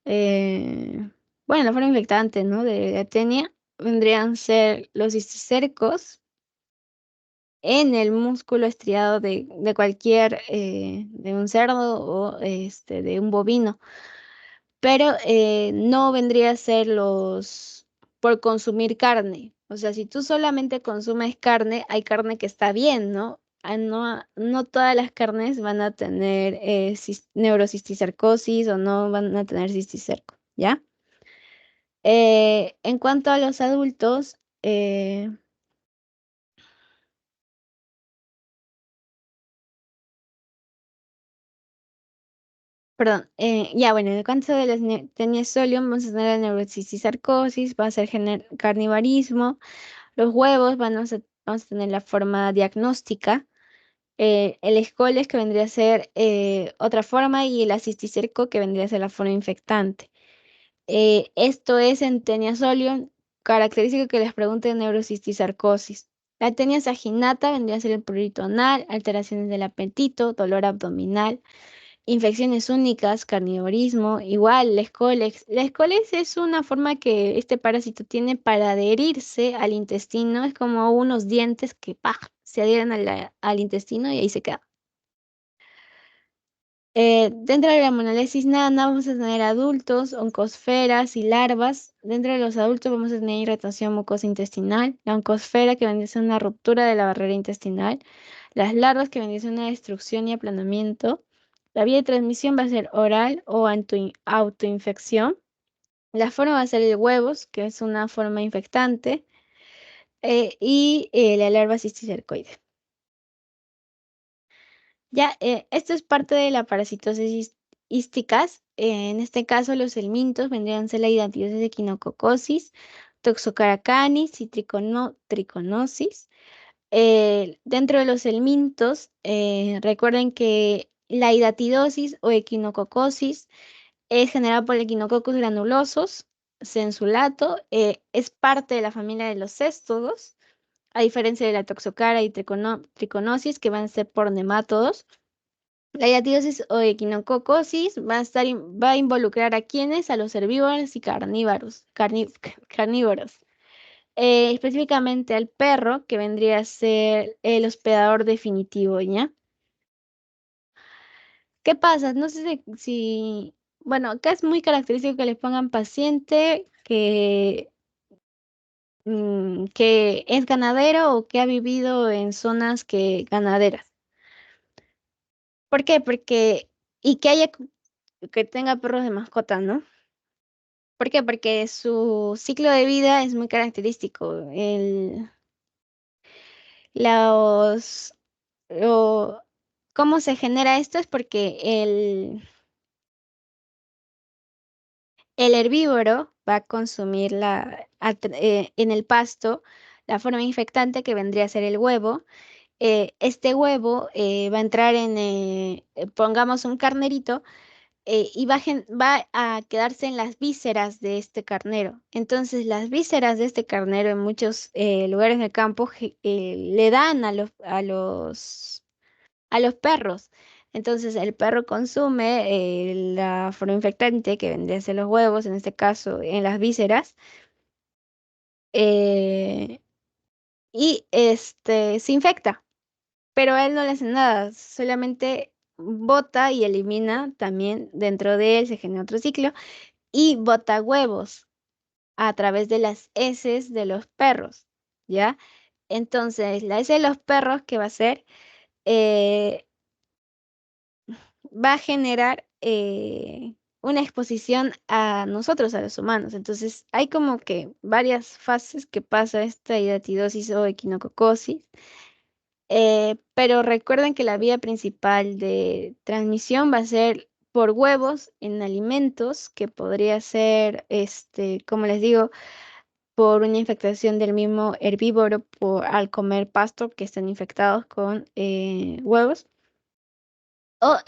eh, bueno, la forma infectante, ¿no? De la tenia, vendrían a ser los cisticercos en el músculo estriado de cualquier, de un cerdo o de un bovino, pero no vendría a ser los por consumir carne. O sea, si tú solamente consumes carne, hay carne que está bien, ¿no? No todas las carnes van a tener neurocisticercosis o no van a tener cisticerco, ¿ya? En cuanto a los adultos, perdón, ya bueno, en el caso de las tenias solium vamos a tener la neurocisticercosis, va a ser carnivorismo, los huevos vamos a tener la forma diagnóstica, el escoles que vendría a ser otra forma y el cisticerco que vendría a ser la forma infectante. Esto es en tenia solium, característico que les pregunten de neurocisticercosis. La tenia saginata vendría a ser el prurito anal, alteraciones del apetito, dolor abdominal. Infecciones únicas, carnivorismo, igual la escolex. La escolex es una forma que este parásito tiene para adherirse al intestino. Es como unos dientes que se adhieren al intestino y ahí se queda. Dentro de la monolesis nana vamos a tener adultos, oncosferas y larvas. Dentro de los adultos vamos a tener irritación mucosa intestinal, la oncosfera que vendría a ser una ruptura de la barrera intestinal, las larvas que vendría a ser una destrucción y aplanamiento. La vía de transmisión va a ser oral o autoinfección. La forma va a ser el huevos, que es una forma infectante, y la larva cisticercoide. Ya, esto es parte de la parasitosis hísticas. En este caso, los helmintos vendrían a ser la hidatidosis de quinococosis, toxocaracanis y triconosis. Dentro de los helmintos, recuerden que la hidatidosis o equinococosis es generada por el Echinococcus granulosos, sensulato, es parte de la familia de los céstodos, a diferencia de la toxocara y triconosis, que van a ser por nemátodos. La hidatidosis o equinococosis va a involucrar a quienes, a los herbívoros y carnívoros. Específicamente al perro, que vendría a ser el hospedador definitivo, ¿ya? ¿Qué pasa? No sé bueno, acá es muy característico que les pongan paciente que es ganadero o que ha vivido en zonas ganaderas. ¿Por qué? Y que tenga perros de mascota, ¿no? ¿Por qué? Porque su ciclo de vida es muy característico. Los, lo- ¿Cómo se genera esto? Es porque el herbívoro va a consumir en el pasto la forma infectante que vendría a ser el huevo. Este huevo va a entrar pongamos un carnerito, y va a quedarse en las vísceras de este carnero. Entonces, las vísceras de este carnero en muchos lugares del campo le dan a los perros. Entonces, el perro consume la forma infectante que vendría a ser los huevos, en este caso en las vísceras, eh, y se infecta. Pero a él no le hace nada, solamente bota y elimina también dentro de él, se genera otro ciclo y bota huevos a través de las heces de los perros, ¿ya? Entonces, la heces de los perros, ¿qué va a hacer? Eh, Va a generar una exposición a nosotros, a los humanos. Entonces, hay como que varias fases que pasa esta hidatidosis o equinococosis. Pero recuerden que la vía principal de transmisión va a ser por huevos en alimentos, que podría ser, como les digo, por una infectación del mismo herbívoro al comer pasto que estén infectados con huevos, o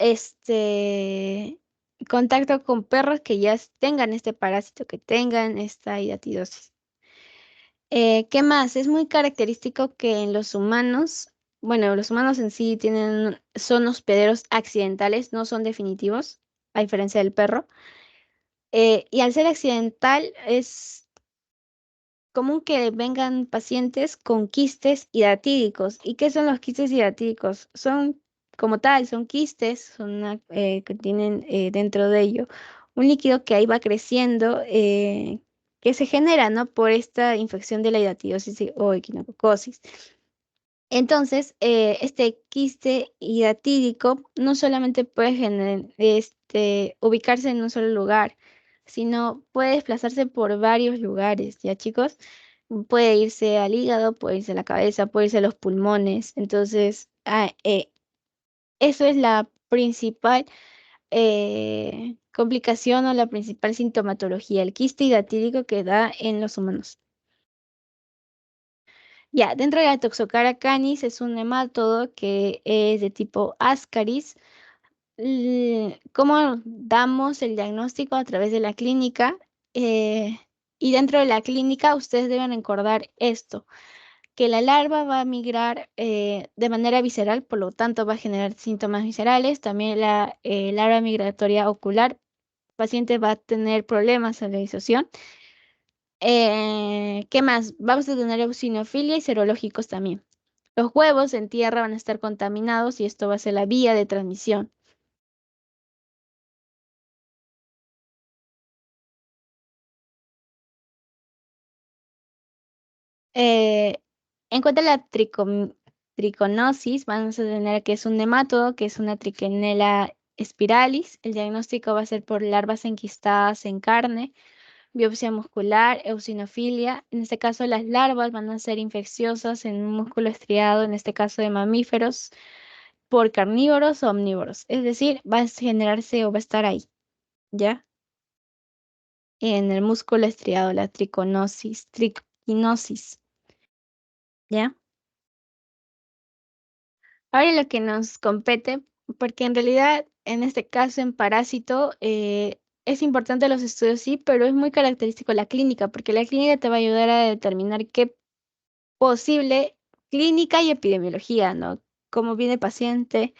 contacto con perros que ya tengan este parásito, que tengan esta hidatidosis. ¿Qué más? Es muy característico que en los humanos, bueno, los humanos en sí son hospederos accidentales, no son definitivos, a diferencia del perro. Y al ser accidental es común que vengan pacientes con quistes hidatídicos. ¿Y qué son los quistes hidatídicos? Son como tal, son quistes, que tienen dentro de ello un líquido que ahí va creciendo, que se genera, ¿no? Por esta infección de la hidatidosis o equinococosis. Entonces, este quiste hidatídico no solamente puede ubicarse en un solo lugar, sino puede desplazarse por varios lugares, ¿ya chicos? Puede irse al hígado, puede irse a la cabeza, puede irse a los pulmones. Entonces, eso es la principal complicación o la principal sintomatología, el quiste hidatídico que da en los humanos. Ya, dentro de la Toxocara canis es un nematodo que es de tipo Ascaris. ¿Cómo damos el diagnóstico? A través de la clínica. eh, y dentro de la clínica ustedes deben recordar esto, que la larva va a migrar de manera visceral, por lo tanto va a generar síntomas viscerales. También la larva migratoria ocular, el paciente va a tener problemas en la disociación. ¿Qué más? Vamos a tener eosinofilia y serológicos también. Los huevos en tierra van a estar contaminados y esto va a ser la vía de transmisión. Eh, en cuanto a la triconosis, vamos a tener que es un nematodo, que es una Trichinella spiralis. El diagnóstico va a ser por larvas enquistadas en carne, biopsia muscular, eosinofilia. En este caso, las larvas van a ser infecciosas en un músculo estriado, en este caso de mamíferos, por carnívoros o omnívoros. Es decir, va a generarse o va a estar ahí, ¿ya? En el músculo estriado, la triquinosis, ¿ya? Ahora lo que nos compete, porque en realidad en este caso en parásito es importante los estudios, sí, pero es muy característico la clínica, porque la clínica te va a ayudar a determinar qué posible clínica y epidemiología, ¿no? Cómo viene el paciente.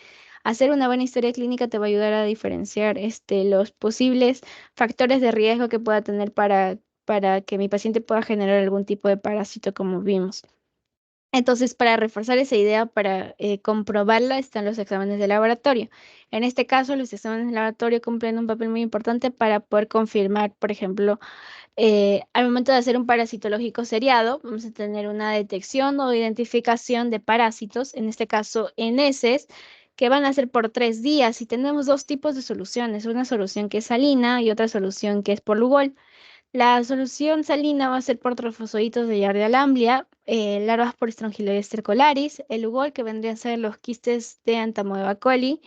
Hacer una buena historia clínica te va a ayudar a diferenciar los posibles factores de riesgo que pueda tener para que mi paciente pueda generar algún tipo de parásito, como vimos. Entonces, para reforzar esa idea, para comprobarla, están los exámenes de laboratorio. En este caso, los exámenes de laboratorio cumplen un papel muy importante para poder confirmar, por ejemplo, al momento de hacer un parasitológico seriado, vamos a tener una detección o identificación de parásitos, en este caso en heces, que van a ser por 3 días. Y tenemos dos tipos de soluciones, una solución que es salina y otra solución que es por Lugol. La solución salina va a ser por trofosoditos de Giardia lamblia, larvas por Strongyloides stercolaris, el Lugol, que vendrían a ser los quistes de Entamoeba coli,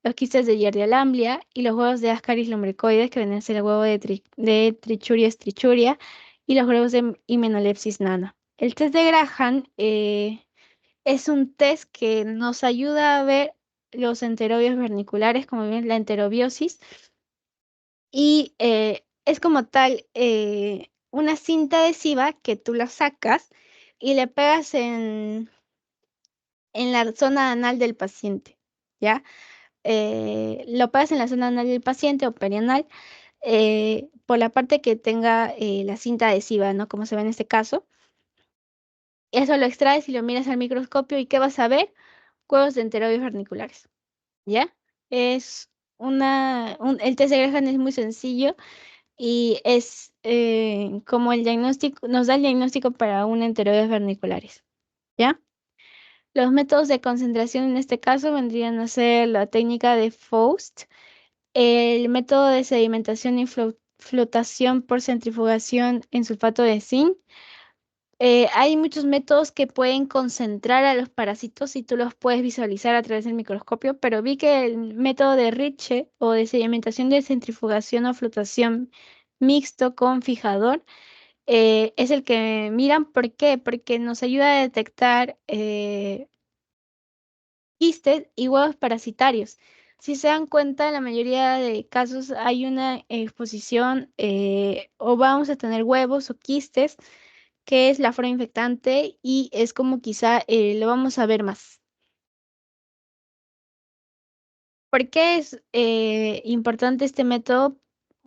los quistes de Giardia lamblia y los huevos de Ascaris lumbricoides, que vendrían a ser el huevo de Trichuria strichuria y los huevos de Hymenopsis nana. El test de Graham es un test que nos ayuda a ver los enterobios verniculares, como bien la enterobiosis, y es como tal una cinta adhesiva que tú la sacas y le pegas en la zona anal del paciente, ¿ya? Lo pegas en la zona anal del paciente o perianal por la parte que tenga la cinta adhesiva, ¿no? Como se ve en este caso. Eso lo extraes y lo miras al microscopio y ¿qué vas a ver? Huevos de enterobios verniculares, ¿ya? Es el test de Graham es muy sencillo y es como el diagnóstico, nos da el diagnóstico para un enterobios verniculares, ¿ya? Los métodos de concentración en este caso vendrían a ser la técnica de Faust, el método de sedimentación y flotación por centrifugación en sulfato de zinc. Hay muchos métodos que pueden concentrar a los parásitos y tú los puedes visualizar a través del microscopio, pero vi que el método de Ritchie o de sedimentación de centrifugación o flotación mixto con fijador es el que miran. ¿Por qué? Porque nos ayuda a detectar quistes y huevos parasitarios. Si se dan cuenta, en la mayoría de casos hay una exposición o vamos a tener huevos o quistes, que es la forma infectante y es como quizá lo vamos a ver más. ¿Por qué es importante este método?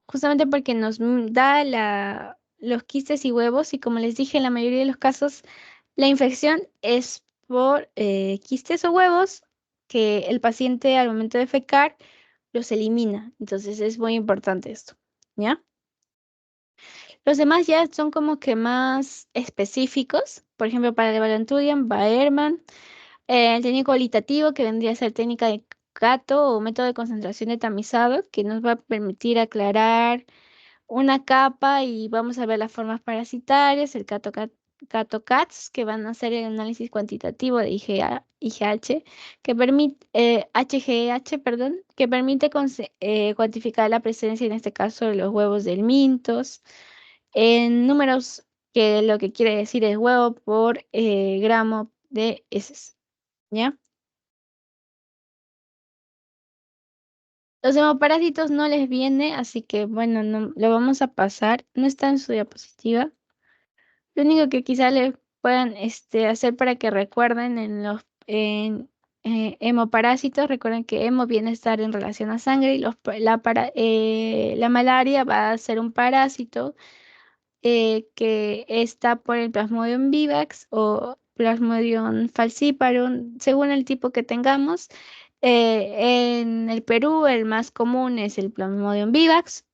Justamente porque nos da los quistes y huevos y como les dije, en la mayoría de los casos la infección es por quistes o huevos que el paciente al momento de fecar los elimina. Entonces es muy importante esto, ¿ya? Los demás ya son como que más específicos. Por ejemplo, para el Balantudium, Baerman, el técnico cualitativo, que vendría a ser técnica de Cato o método de concentración de tamizado, que nos va a permitir aclarar una capa y vamos a ver las formas parasitarias, el CATO-CATS, que van a hacer el análisis cuantitativo de IgH, que permite, HGH, perdón, que permite cuantificar la presencia, en este caso, de los huevos del Mintos, en números que lo que quiere decir es huevo por gramo de heces, ¿ya? Los hemoparásitos no les viene, así que bueno, no, lo vamos a pasar. No está en su diapositiva. Lo único que quizá le puedan hacer para que recuerden hemoparásitos, recuerden que hemo viene a estar en relación a sangre y la malaria va a ser un parásito que está por el Plasmodium vivax o Plasmodium falciparum, según el tipo que tengamos. En el Perú el más común es el Plasmodium vivax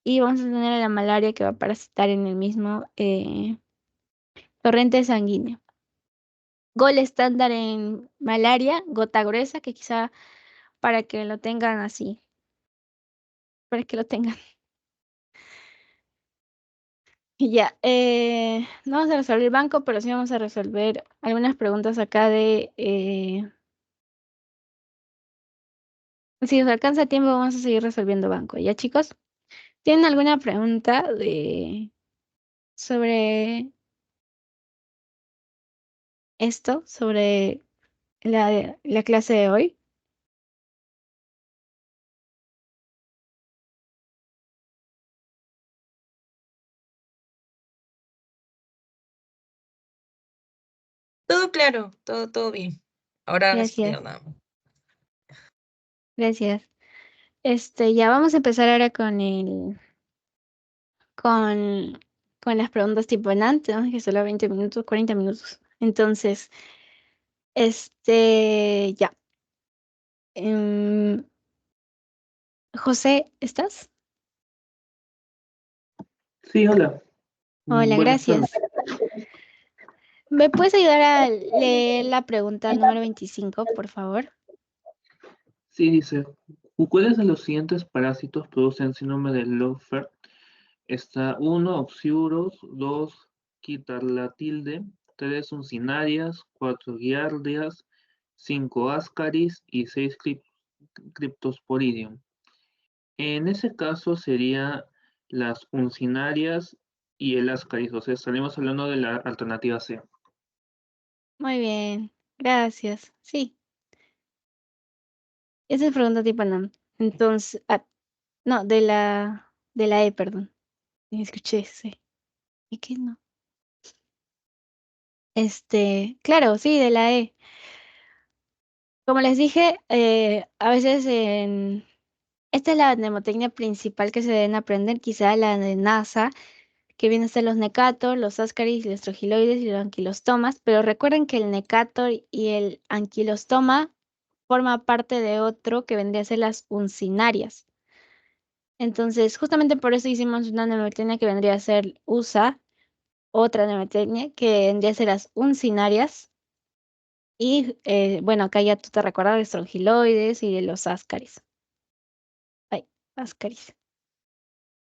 y vamos a tener la malaria que va a parasitar en el mismo torrente sanguíneo. Gol estándar en malaria, gota gruesa, que quizá para que lo tengan así, para que lo tengan. Y ya, no vamos a resolver el banco, pero sí vamos a resolver algunas preguntas acá si os alcanza tiempo, vamos a seguir resolviendo banco. ¿Ya, chicos? ¿Tienen alguna pregunta sobre esto, sobre la clase de hoy? Todo claro, todo bien. Ahora a Gracias, estudiar nada más. gracias. Ya vamos a empezar ahora con, con las preguntas tipo NANT, ¿no? Que solo 20 minutos, 40 minutos. Entonces, ya. Em, José, ¿estás? Sí, hola. Hola, Buenas tardes. gracias. ¿Me puedes ayudar a leer la pregunta número 25, por favor? Sí, dice, ¿cuáles de los siguientes parásitos producen síndrome de Laffer? Está 1, Oxiurus, 2, Quitarlatilde, 3, Uncinarias, 4, Giardias, 5, Ascaris y 6, Cryptosporidium. En ese caso sería las uncinarias y el ascaris. O sea, estaríamos hablando de la alternativa C. Muy bien, gracias. Sí, esa es pregunta tipo NAM. Entonces, no, de la E, perdón. Ni escuché C. ¿Y qué no? Claro, sí, de la E. Como les dije, a veces esta es la mnemotecnia principal que se deben aprender, quizá la de NASA, que vienen a ser los necator, los ascaris, los trogiloides y los anquilostomas, pero recuerden que el necator y el anquilostoma forma parte de otro que vendría a ser las uncinarias. Entonces, justamente por eso hicimos una mnemotecnia que vendría a ser USA, otra mnemotecnia que vendría a ser las uncinarias. Y bueno, acá ya tú te recuerdas de los trogiloides y de los ascaris. Ay, ascaris.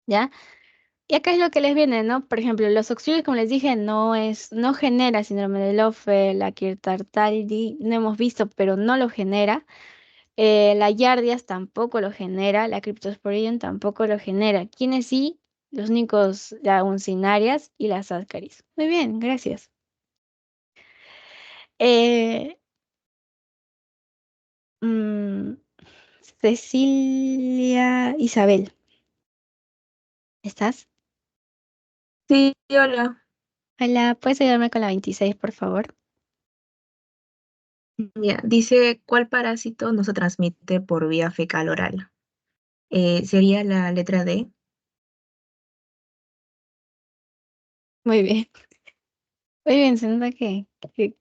¿Ya? Y acá es lo que les viene, ¿no? Por ejemplo, los oxígenos, como les dije, no genera síndrome de Loffer, la Kirtartaldi, no hemos visto, pero no lo genera. La Yardias tampoco lo genera, la Cryptosporidium tampoco lo genera. ¿Quiénes sí? Los únicos, las uncinarias y las ascaris. Muy bien, gracias. Eh, mm, Cecilia Isabel, ¿estás? Sí, hola. Hola, ¿puedes ayudarme con la 26, por favor? Ya, dice, ¿cuál parásito no se transmite por vía fecal oral? Sería la letra D. Muy bien. Muy bien, se nota que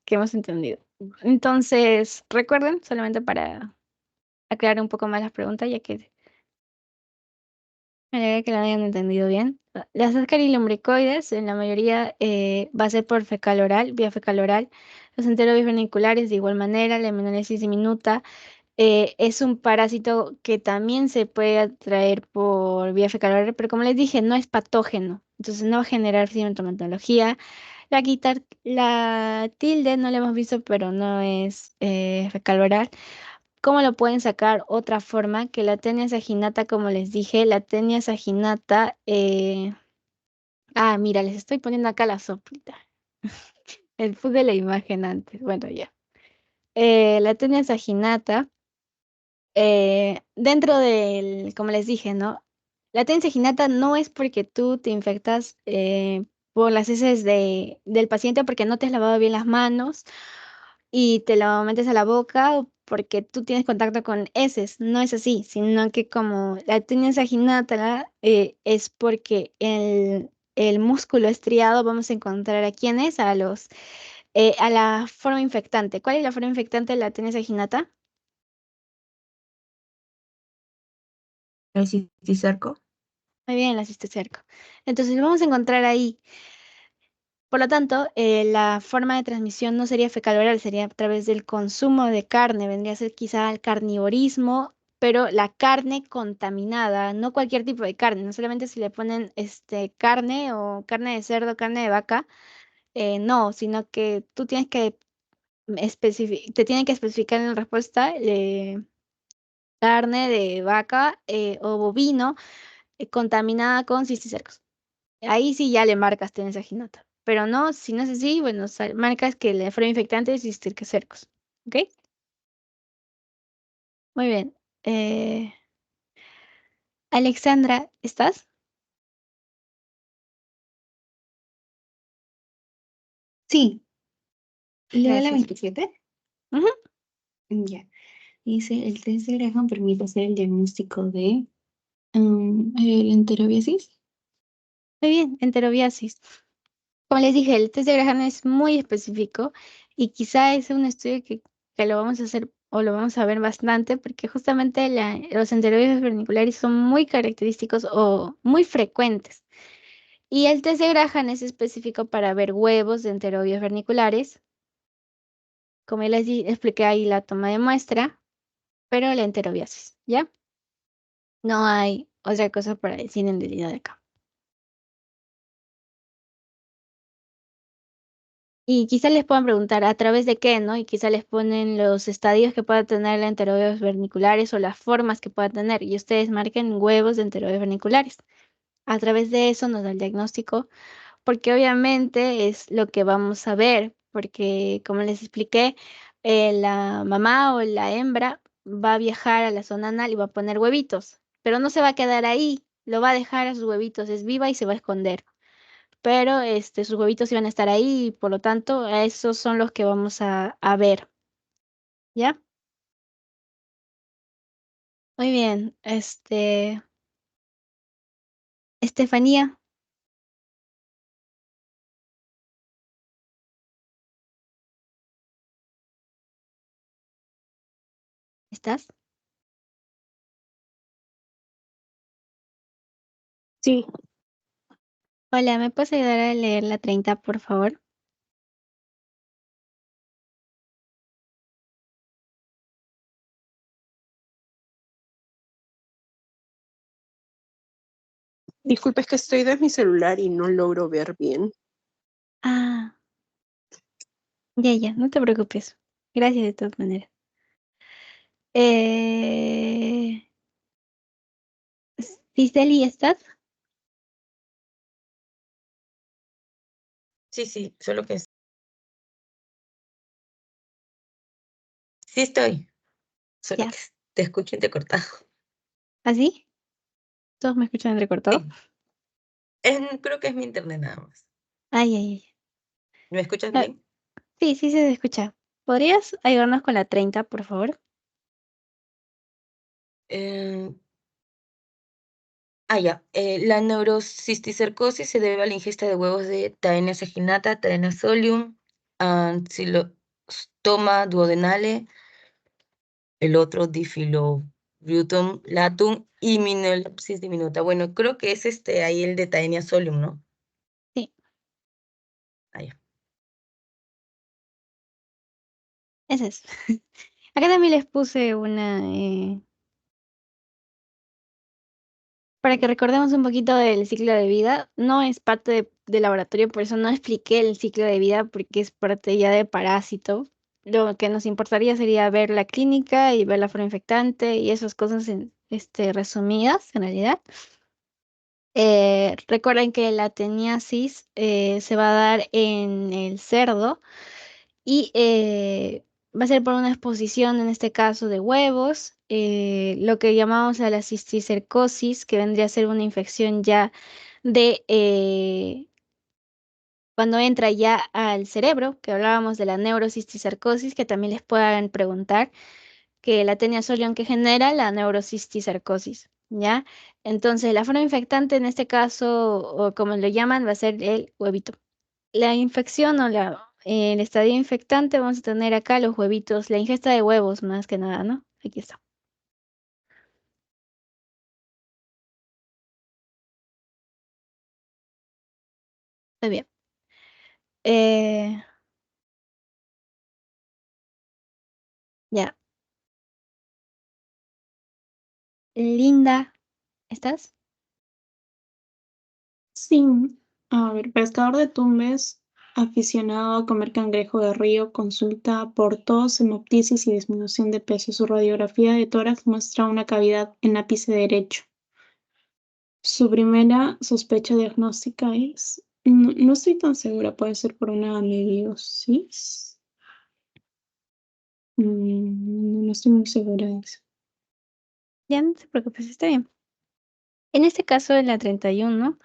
hemos entendido. Entonces, recuerden, solamente para aclarar un poco más las preguntas, ya que me alegra que lo hayan entendido bien. Las ascarilumbricoides, en la mayoría, va a ser por fecal oral, vía fecal oral. Los enterobios verniculares, de igual manera, la hematonesis diminuta, es un parásito que también se puede atraer por vía fecal oral, pero como les dije, no es patógeno, entonces no va a generar sintomatología. La tilde no la hemos visto, pero no es fecal oral. ¿Cómo lo pueden sacar? Otra forma, que la tenia saginata, como les dije, la tenia saginata. Mira, les estoy poniendo acá la soplita. El puse la imagen antes. Bueno, ya. La tenia saginata, dentro del, como les dije, ¿no? La tenia saginata no es porque tú te infectas por las heces del paciente porque no te has lavado bien las manos y te lo metes a la boca o porque tú tienes contacto con heces. No es así, sino que como la tinea saginata es porque el músculo estriado vamos a encontrar a quiénes, a la forma infectante. ¿Cuál es la forma infectante de la tinea saginata? El cisticerco. Muy bien, la cisticerco. Entonces lo vamos a encontrar ahí. Por lo tanto, la forma de transmisión no sería fecal oral, sería a través del consumo de carne, vendría a ser quizá el carnivorismo, pero la carne contaminada, no cualquier tipo de carne, no solamente si le ponen carne o carne de cerdo, carne de vaca, no, sino que tú tienes que te tienen que especificar en la respuesta carne de vaca o bovino contaminada con cisticercos. Ahí sí ya le marcas tenés aginota. Pero no, si no es así, bueno, marcas que la forma infectante es cisticercos. ¿Ok? Muy bien. Eh, Alexandra, ¿estás? Sí, leo la Gracias. 27. Ujú. Ya. Dice, el test de Graham permite hacer el diagnóstico de el enterobiasis. Muy bien, enterobiasis. Como les dije, el test de Graham es muy específico y quizá es un estudio que lo vamos a hacer o lo vamos a ver bastante porque justamente los enterobiasis verniculares son muy característicos o muy frecuentes. Y el test de Graham es específico para ver huevos de enterobios verniculares. Como ya les expliqué ahí la toma de muestra, pero la enterobiasis, ¿ya? No hay otra cosa para decir en realidad acá. Y quizá les puedan preguntar a través de qué, ¿no? Y quizá les ponen los estadios que pueda tener la enterobios verniculares o las formas que pueda tener. Y ustedes marquen huevos de enterobios verniculares. A través de eso nos da el diagnóstico, porque obviamente es lo que vamos a ver, porque como les expliqué, la mamá o la hembra va a viajar a la zona anal y va a poner huevitos, pero no se va a quedar ahí, lo va a dejar a sus huevitos, es viva y se va a esconder. Pero sus huevitos iban a estar ahí y por lo tanto, a esos son los que vamos a ver, ¿ya? Muy bien, Estefanía, ¿estás? Sí, Hola, ¿me puedes ayudar a leer la 30, por favor? Disculpe, es que estoy de mi celular y no logro ver bien. Ah, ya, no te preocupes. Gracias de todas maneras. Eh... Ciseli, ¿estás? Sí, solo que sí estoy, solo Ya. que te escucho entrecortado. ¿Así? ¿Todos me escuchan entrecortado? Sí, creo que es mi internet nada más. Ay. ¿Me escuchas Ah, bien? sí, se escucha. ¿Podrías ayudarnos con la 30, por favor? Eh, ya. La neurocisticercosis se debe a la ingesta de huevos de Taenia saginata, Taenia solium, Ancylostoma duodenale, el otro Diffilobrutum latum y Mimelepsis diminuta. Bueno, creo que es ahí el de Taenia solium, ¿no? Sí, Ya. ese es. Acá también les puse una, para que recordemos un poquito del ciclo de vida. No es parte del laboratorio, por eso no expliqué el ciclo de vida, porque es parte ya de parásito. Lo que nos importaría sería ver la clínica y ver la flora infectante y esas cosas resumidas, en realidad. Recuerden que la teniasis se va a dar en el cerdo y va a ser por una exposición, en este caso, de huevos, lo que llamamos a la cisticercosis, que vendría a ser una infección ya de cuando entra ya al cerebro, que hablábamos de la neurocisticercosis, que también les puedan preguntar, que la tenia solión que genera la neurocisticercosis, ¿ya? Entonces, la forma infectante en este caso, o como lo llaman, va a ser el huevito. La infección o el estadio infectante, vamos a tener acá los huevitos, la ingesta de huevos más que nada, ¿no? Aquí está. Muy bien. Eh, ya. Linda, ¿estás? sí. A ver, pescador de Tumbes, aficionado a comer cangrejo de río, consulta por tos, hemoptisis y disminución de peso. Su radiografía de tórax muestra una cavidad en ápice derecho. Su primera sospecha diagnóstica es, no estoy tan segura, puede ser por una amebiosis. No estoy muy segura de eso. Ya, no te preocupes, está bien. En este caso, en la 31,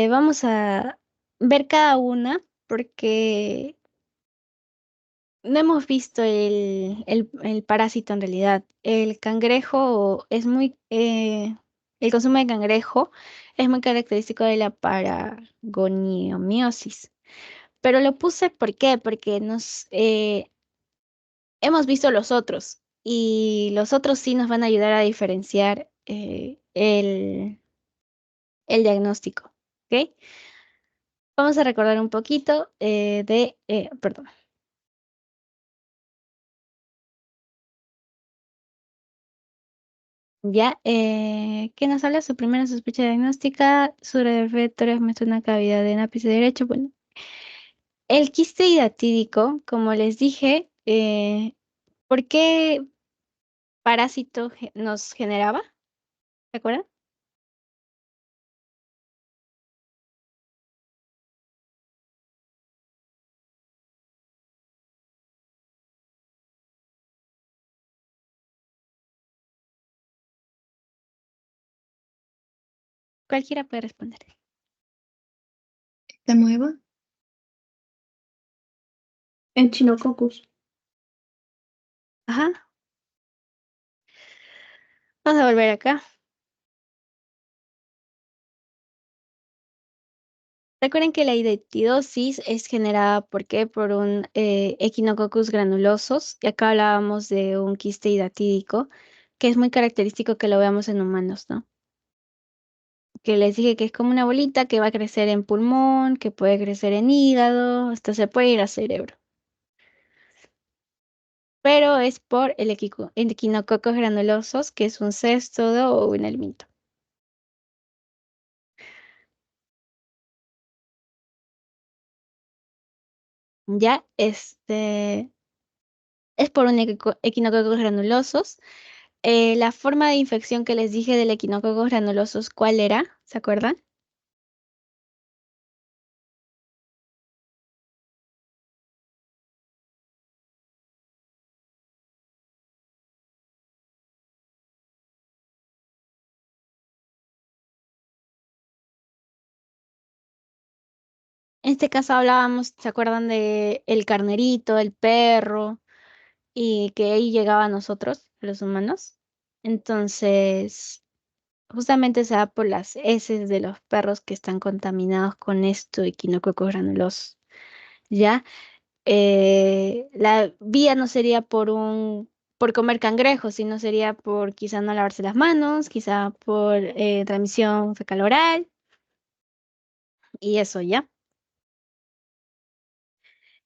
vamos a ver cada una porque no hemos visto el parásito en realidad. El cangrejo es muy, el consumo de cangrejo es muy característico de la paragoniomiasis. Pero lo puse, ¿por qué? Porque hemos visto los otros y los otros sí nos van a ayudar a diferenciar el diagnóstico. ¿Ok? Vamos a recordar un poquito perdón. Ya, ¿qué nos habla? Su primera sospecha diagnóstica, su refractorio muestra una cavidad en ápice derecho. Bueno, el quiste hidatídico, como les dije, ¿por qué parásito nos generaba? ¿Se acuerdan? Cualquiera puede responder. ¿La nueva? Echinococcus. Ajá. Vamos a volver acá. Recuerden que la hidatidosis es generada ¿por qué? Por un Echinococcus granulosos. Y acá hablábamos de un quiste hidatídico, que es muy característico que lo veamos en humanos, ¿no? Que les dije que es como una bolita que va a crecer en pulmón, que puede crecer en hígado, hasta se puede ir a cerebro. Pero es por el Echinococcus granulosos, que es un cestodo o un helminto. Ya, es por un Echinococcus granulosos. La forma de infección que les dije del Echinococcus granulosos, ¿cuál era? ¿Se acuerdan? En este caso hablábamos, ¿se acuerdan de el carnerito, el perro, y que ahí llegaba a nosotros, los humanos? Entonces, justamente se da por las heces de los perros que están contaminados con esto, Echinococcus granulosos. ¿Ya? La vía no sería por comer cangrejos, sino sería por quizá no lavarse las manos, quizá por transmisión fecal oral y eso ya.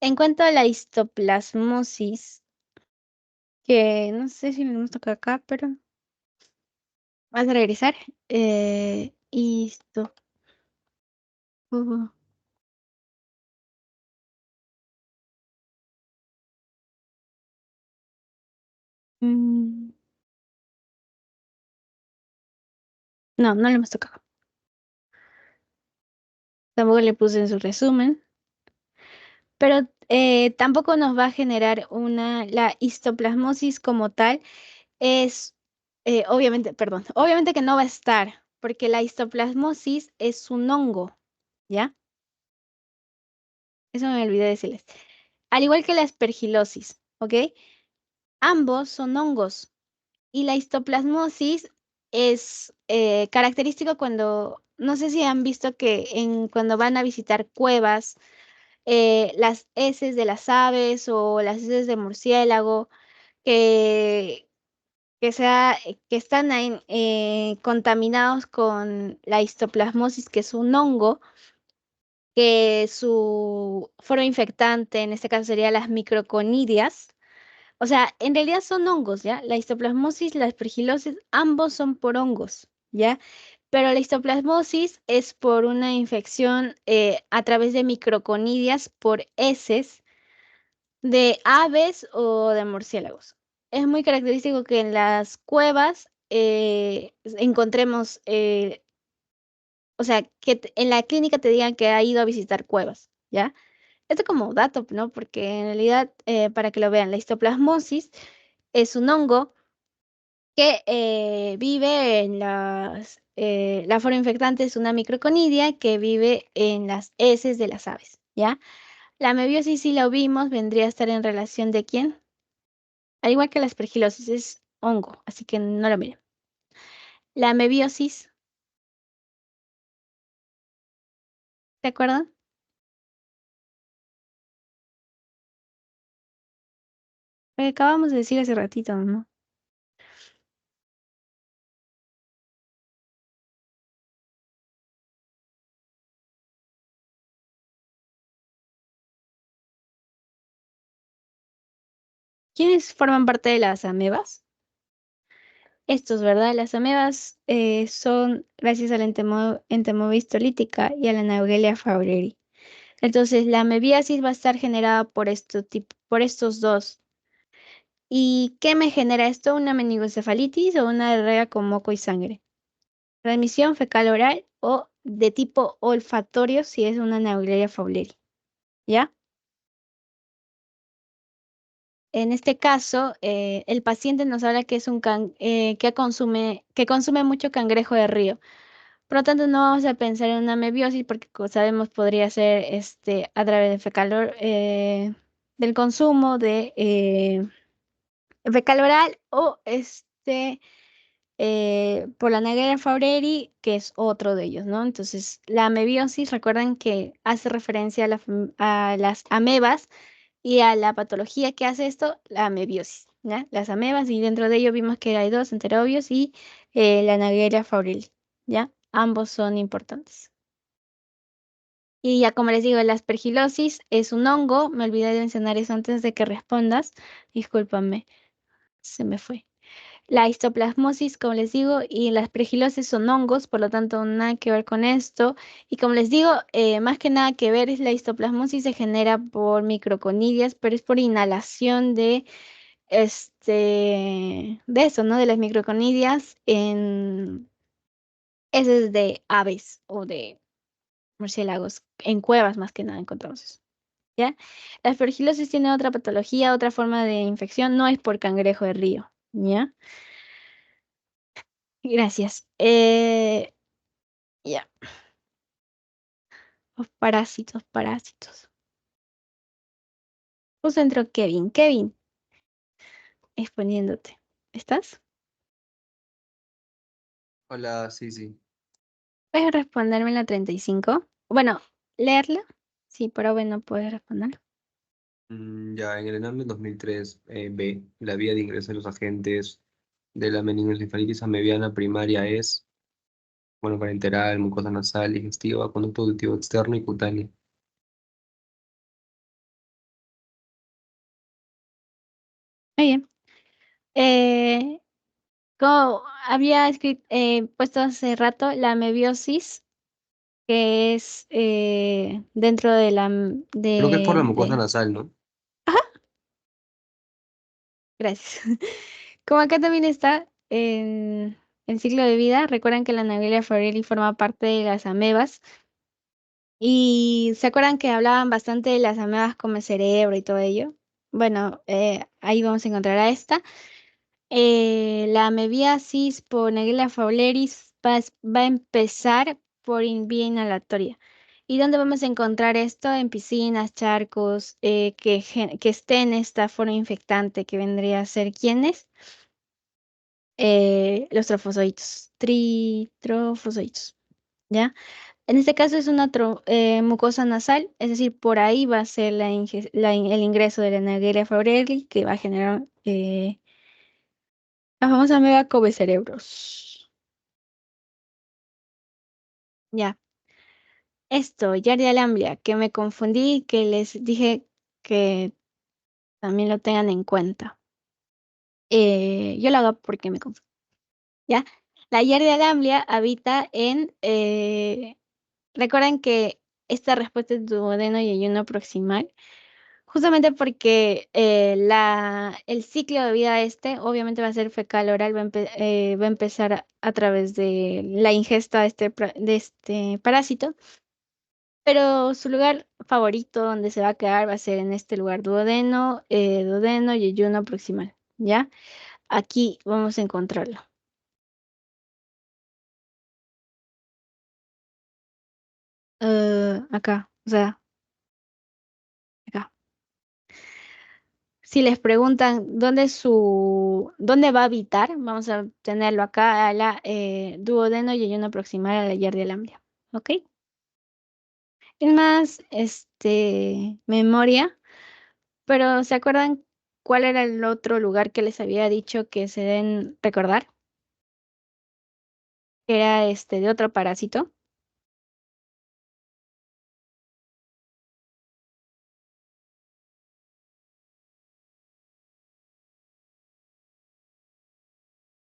En cuanto a la histoplasmosis, que no sé si nos toca acá, pero vas a regresar. Histo. uh, mm, no, no lo hemos tocado. Tampoco le puse en su resumen. Pero tampoco nos va a generar la histoplasmosis como tal. Es, obviamente, perdón, obviamente que no va a estar, porque la histoplasmosis es un hongo, ¿ya? Eso me olvidé decirles. Al igual que la aspergilosis, ¿ok? Ambos son hongos y la histoplasmosis es característico cuando, no sé si han visto que cuando van a visitar cuevas, las heces de las aves o las heces de murciélago, que que están ahí, contaminados con la histoplasmosis, que es un hongo, que su foro infectante, en este caso sería las microconidias. O sea, en realidad son hongos, ¿ya? La histoplasmosis, la aspergilosis, ambos son por hongos, ¿ya? Pero la histoplasmosis es por una infección a través de microconidias por heces de aves o de murciélagos. Es muy característico que en las cuevas encontremos, o sea, que en la clínica te digan que ha ido a visitar cuevas, ¿ya? Esto como dato, ¿no? Porque en realidad, para que lo vean, la histoplasmosis es un hongo que vive en la flora infectante es una microconidia que vive en las heces de las aves, ¿ya? La mebiosis, si lo vimos, vendría a estar en relación de quién. Al igual que la aspergilosis es hongo, así que no lo miren. La mebiosis, ¿te acuerdan? Lo que acabamos de decir hace ratito, ¿no? ¿Quiénes forman parte de las amebas? Estos, ¿verdad? Las amebas son gracias a la entomomía histolítica y a la Naegleria fowleri. Entonces, la amebiasis va a estar generada por estos dos. ¿Y qué me genera esto? ¿Una meningocefalitis o una diarrea con moco y sangre? Transmisión fecal oral o de tipo olfatorio si es una Naegleria fowleri. ¿Ya? En este caso, el paciente nos habla que es que consume mucho cangrejo de río. Por lo tanto, no vamos a pensar en una mebiosis porque, como sabemos, podría ser a través de del consumo de fecal oral o por la Naegleria fowleri, que es otro de ellos, ¿no? Entonces, la mebiosis, recuerden que hace referencia a las amebas y a la patología que hace esto, la mebiosis, ¿ya? Las amebas, y dentro de ello vimos que hay dos, enterobios y la Naegleria fowleri, ¿ya? Ambos son importantes. Y ya como les digo, la aspergilosis es un hongo. Me olvidé de mencionar eso antes de que respondas. Discúlpame, se me fue. La histoplasmosis, como les digo, y la aspergilosis son hongos, por lo tanto, nada que ver con esto. Y como les digo, más que nada que ver es la histoplasmosis se genera por microconidias, pero es por inhalación de eso, ¿no? De las microconidias en heces de aves o de murciélagos. En cuevas, más que nada, encontramos eso. ¿Ya? La aspergilosis tiene otra patología, otra forma de infección, no es por cangrejo de río, ¿ya? Gracias. Ya. Los parásitos, parásitos. Puso entró Kevin. Kevin, exponiéndote. ¿Estás? Hola, sí, sí. ¿Puedes responderme la 35? Bueno, leerla. Sí, pero bueno, puedes responder. Ya, en el ENAM del 2003, B, la vía de ingreso de los agentes de la meningoencefalitis amebiana primaria es, bueno, parenteral, mucosa nasal, digestiva, conducto auditivo externo y cutáneo. Muy bien. Como había puesto hace rato, la mebiosis, que es dentro de la... Creo que es por la De, mucosa de... nasal, ¿no? Gracias. Como acá también está en el ciclo de vida, recuerdan que la Naegleria fowleri forma parte de las amebas. Y se acuerdan que hablaban bastante de las amebas como el cerebro y todo ello. Bueno, ahí vamos a encontrar a esta. La amebiasis por Naegleria fowleris va a empezar por vía inhalatoria. ¿Y dónde vamos a encontrar esto? En piscinas, charcos, que esté en esta forma infectante que vendría a ser ¿quiénes? Los trofozoitos, trofozoitos, ¿ya? En este caso es una mucosa nasal, es decir, por ahí va a ser el ingreso de la Naegleria fowleri que va a generar la famosa ameba come cerebros. Ya, esto, Yardia lamblia, que me confundí, que les dije que también lo tengan en cuenta. Yo lo hago porque me confundí. ¿Ya? La Yardia lamblia habita en... recuerden que esta respuesta es duodeno y ayuno proximal. Justamente porque el ciclo de vida obviamente va a ser fecal oral, va a empezar a través de la ingesta de este parásito, pero su lugar favorito donde se va a quedar va a ser en este lugar duodeno y ayuno proximal, ¿ya? Aquí vamos a encontrarlo. Acá, o sea, acá. Si les preguntan dónde va a habitar, vamos a tenerlo acá a la duodeno y ayuno proximal a la Yardia lamblia. ¿Ok? Es más, memoria, pero ¿se acuerdan cuál era el otro lugar que les había dicho que se deben recordar? Que era de otro parásito.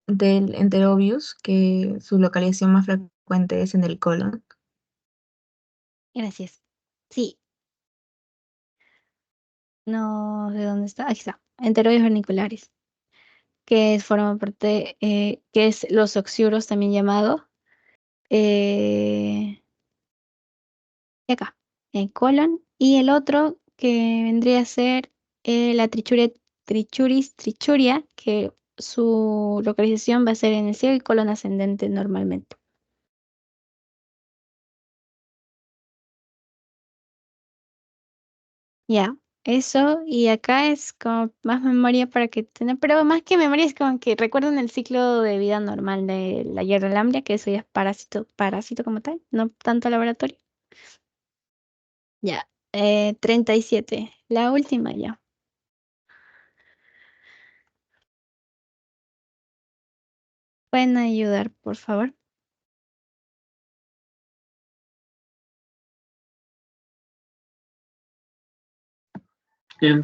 Del Enterobius, que su localización más frecuente es en el colon. Gracias. Sí, no sé dónde está. Aquí está. Enteroides verniculares, que forman parte, que es los oxiuros también llamado. eh, y acá, en colon. Y el otro que vendría a ser la Trichuris trichuria, que su localización va a ser en el cielo y colon ascendente normalmente. Ya, eso, y acá es como más memoria para que tener, pero más que memoria es como que recuerden el ciclo de vida normal de la hierba alambria, que eso ya es parásito como tal, no tanto laboratorio. Ya, 37, la última ya. ¿Pueden ayudar, por favor?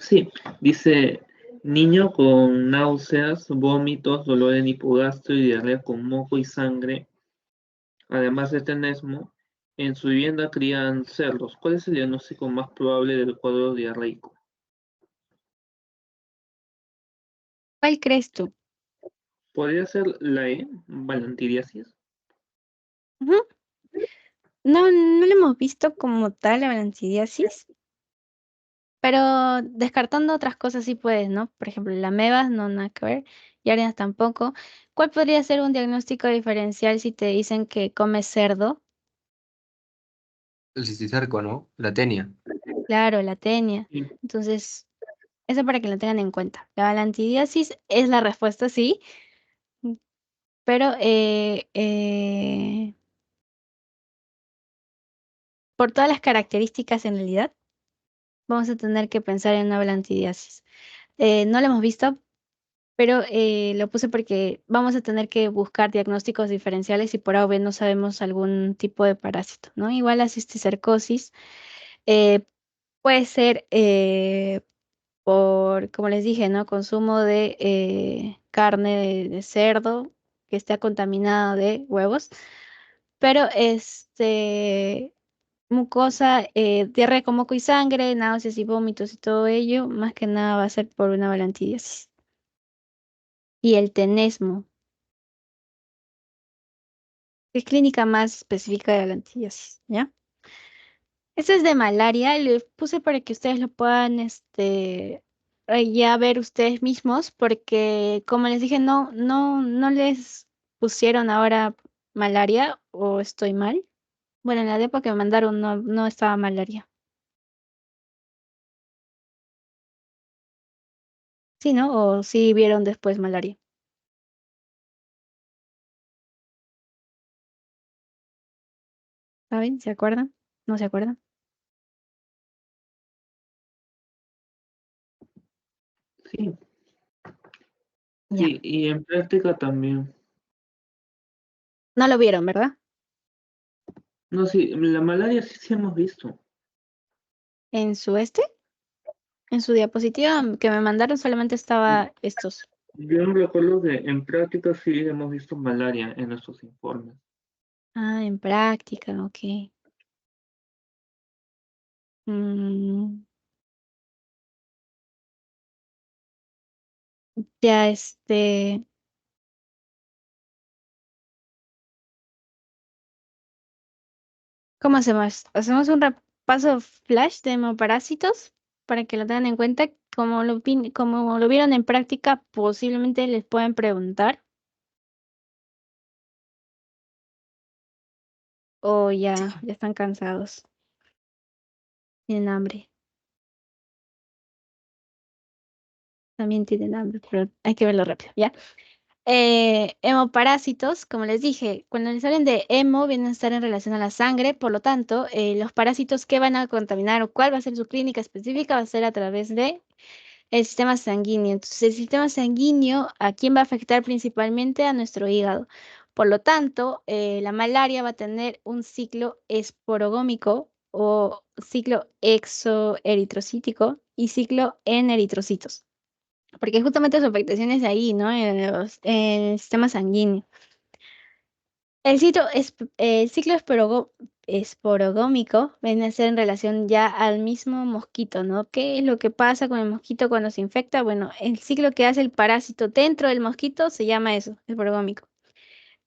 Sí, dice niño con náuseas, vómitos, dolor en hipogastro y diarrea con moco y sangre, además de tenesmo. En su vivienda crían cerdos. ¿Cuál es el diagnóstico más probable del cuadro diarreico? ¿Cuál crees tú? ¿Podría ser la E, balantidiasis? Ujú. No, no lo hemos visto como tal la balantidiasis, pero descartando otras cosas sí puedes, ¿no? Por ejemplo, la amebas, no nada que ver, y arinas tampoco. ¿Cuál podría ser un diagnóstico diferencial si te dicen que comes cerdo? El cisticerco, ¿no? La tenia. Claro, la tenia. Sí. Entonces, eso para que lo tengan en cuenta. La balantidiasis es la respuesta, sí, pero por todas las características en realidad, vamos a tener que pensar en una balantidiasis. No lo hemos visto, pero lo puse porque vamos a tener que buscar diagnósticos diferenciales y por A o B no sabemos algún tipo de parásito, ¿no? Igual la cisticercosis eh, puede ser por, como les dije, ¿no? Consumo de carne de cerdo que esté contaminado de huevos, pero mucosa, diarrea con moco y sangre, náuseas y vómitos y todo ello, más que nada va a ser por una balantidiasis. Y el tenesmo, que es clínica más específica de balantidiasis, ¿ya? Este es de malaria, le puse para que ustedes lo puedan, ya ver ustedes mismos, porque como les dije, no les pusieron ahora malaria o estoy mal. Bueno, en la época que me mandaron no estaba malaria. Sí, ¿no? O sí vieron después malaria. ¿Saben? ¿Se acuerdan? ¿No se acuerdan? Sí, Ya. sí, y en práctica también. No lo vieron, ¿verdad? No, sí, la malaria sí hemos visto. En en su diapositiva que me mandaron solamente estaba estos. Yo no recuerdo que en práctica sí hemos visto malaria en nuestros informes. Ah, en práctica, ok. Mm, ya ¿cómo hacemos? Hacemos un repaso flash de hemoparásitos para que lo tengan en cuenta. Como lo vieron en práctica, posiblemente les pueden preguntar o ya están cansados, tienen hambre. También tienen hambre, pero hay que verlo rápido, ¿ya? Hemoparásitos, como les dije, cuando les hablan de hemo, vienen a estar en relación a la sangre, por lo tanto, los parásitos que van a contaminar o cuál va a ser su clínica específica va a ser a través de el sistema sanguíneo. Entonces, el sistema sanguíneo, ¿a quién va a afectar principalmente? A nuestro hígado. Por lo tanto, la malaria va a tener un ciclo esporogómico o ciclo exoeritrocítico y ciclo en eritrocitos. Porque justamente su afectación es ahí, ¿no? En el sistema sanguíneo. El ciclo esporogómico viene a ser en relación ya al mismo mosquito, ¿no? ¿Qué es lo que pasa con el mosquito cuando se infecta? Bueno, el ciclo que hace el parásito dentro del mosquito se llama eso, esporogómico.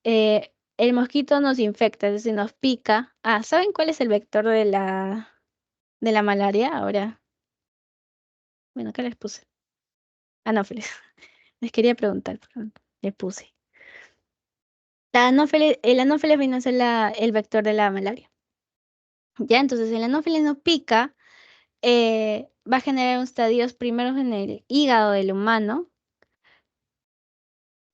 El mosquito nos infecta, es decir, nos pica. Ah, ¿saben cuál es el vector de de la malaria? Ahora, bueno, ¿qué les puse? Anófeles. Les quería preguntar, pero le puse. El anófeles viene a ser el vector de la malaria. Ya, entonces el anófeles no pica va a generar estadios primeros en el hígado del humano.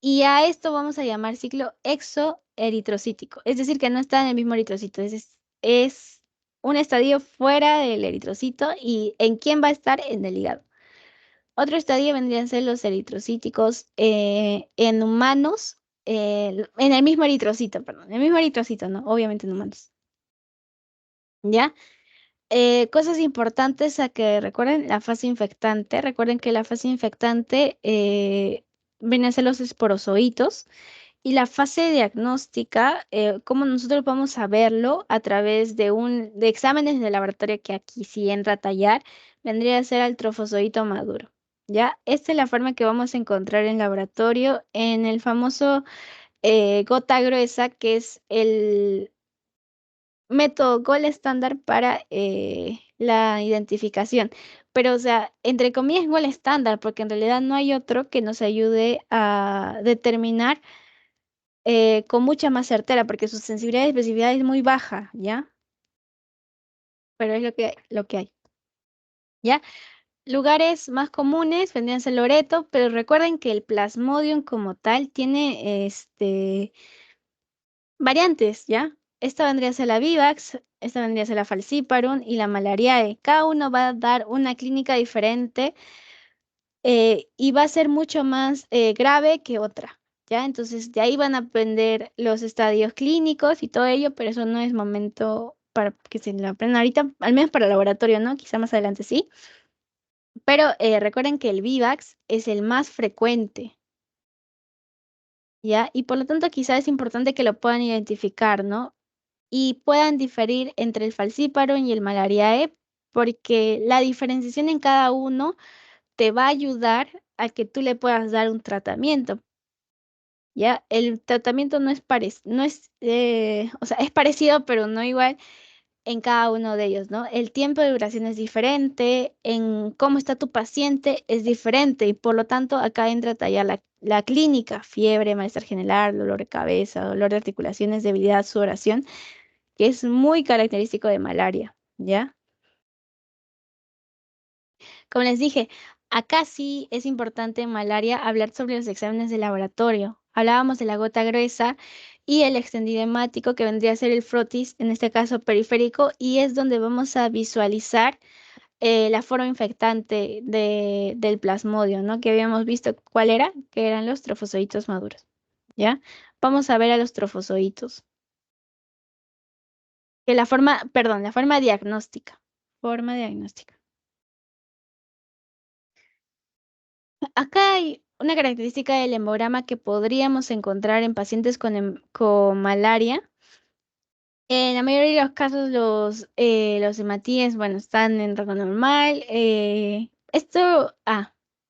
Y a esto vamos a llamar ciclo exoeritrocítico. Es decir, que no está en el mismo eritrocito. Es un estadio fuera del eritrocito. ¿Y en quién va a estar? En el hígado. Otro estadio vendrían a ser los eritrocíticos en humanos, en el mismo eritrocito, perdón, en el mismo eritrocito, ¿no? Obviamente en humanos. ¿Ya? Cosas importantes a que recuerden, la fase infectante. Recuerden que la fase infectante viene a ser los esporozoitos. Y la fase diagnóstica, ¿cómo nosotros vamos a verlo? A través de exámenes de laboratorio que aquí sí entra a tallar, vendría a ser el trofozoito maduro. ¿Ya? Esta es la forma que vamos a encontrar en laboratorio en el famoso gota gruesa, que es el método gold estándar para la identificación. Pero, o sea, entre comillas, gold estándar, porque en realidad no hay otro que nos ayude a determinar con mucha más certera, porque su sensibilidad y especificidad es muy baja, ¿ya? Pero es lo que hay, ¿ya? Lugares más comunes vendrían a ser Loreto, pero recuerden que el Plasmodium como tal tiene variantes, ¿ya? Esta vendría a ser la Vivax, esta vendría a ser la Falciparum y la Malariae. Cada uno va a dar una clínica diferente y va a ser mucho más grave que otra, ¿ya? Entonces, de ahí van a aprender los estadios clínicos y todo ello, pero eso no es momento para que se lo aprendan ahorita, al menos para el laboratorio, ¿no? Quizá más adelante sí. Pero recuerden que el Vivax es el más frecuente, ¿ya? Y por lo tanto, quizá es importante que lo puedan identificar, ¿no? Y puedan diferir entre el falciparum y el malariae, porque la diferenciación en cada uno te va a ayudar a que tú le puedas dar un tratamiento. ¿Ya? El tratamiento no es o sea, es parecido, pero no igual en cada uno de ellos, ¿no? El tiempo de duración es diferente, en cómo está tu paciente es diferente y por lo tanto acá entra a tallar la clínica, fiebre, malestar general, dolor de cabeza, dolor de articulaciones, debilidad, sudoración, que es muy característico de malaria, ¿ya? Como les dije, acá sí es importante en malaria hablar sobre los exámenes de laboratorio. Hablábamos de la gota gruesa y el extendido hemático, que vendría a ser el frotis, en este caso periférico, y es donde vamos a visualizar la forma infectante del plasmodio, ¿no? Que habíamos visto cuál era, que eran los trofozoitos maduros, ¿ya? Vamos a ver a los trofozoitos. Que la forma diagnóstica. Forma diagnóstica. Acá hay una característica del hemograma que podríamos encontrar en pacientes con malaria. En la mayoría de los casos, los hematíes, bueno, están en rango normal.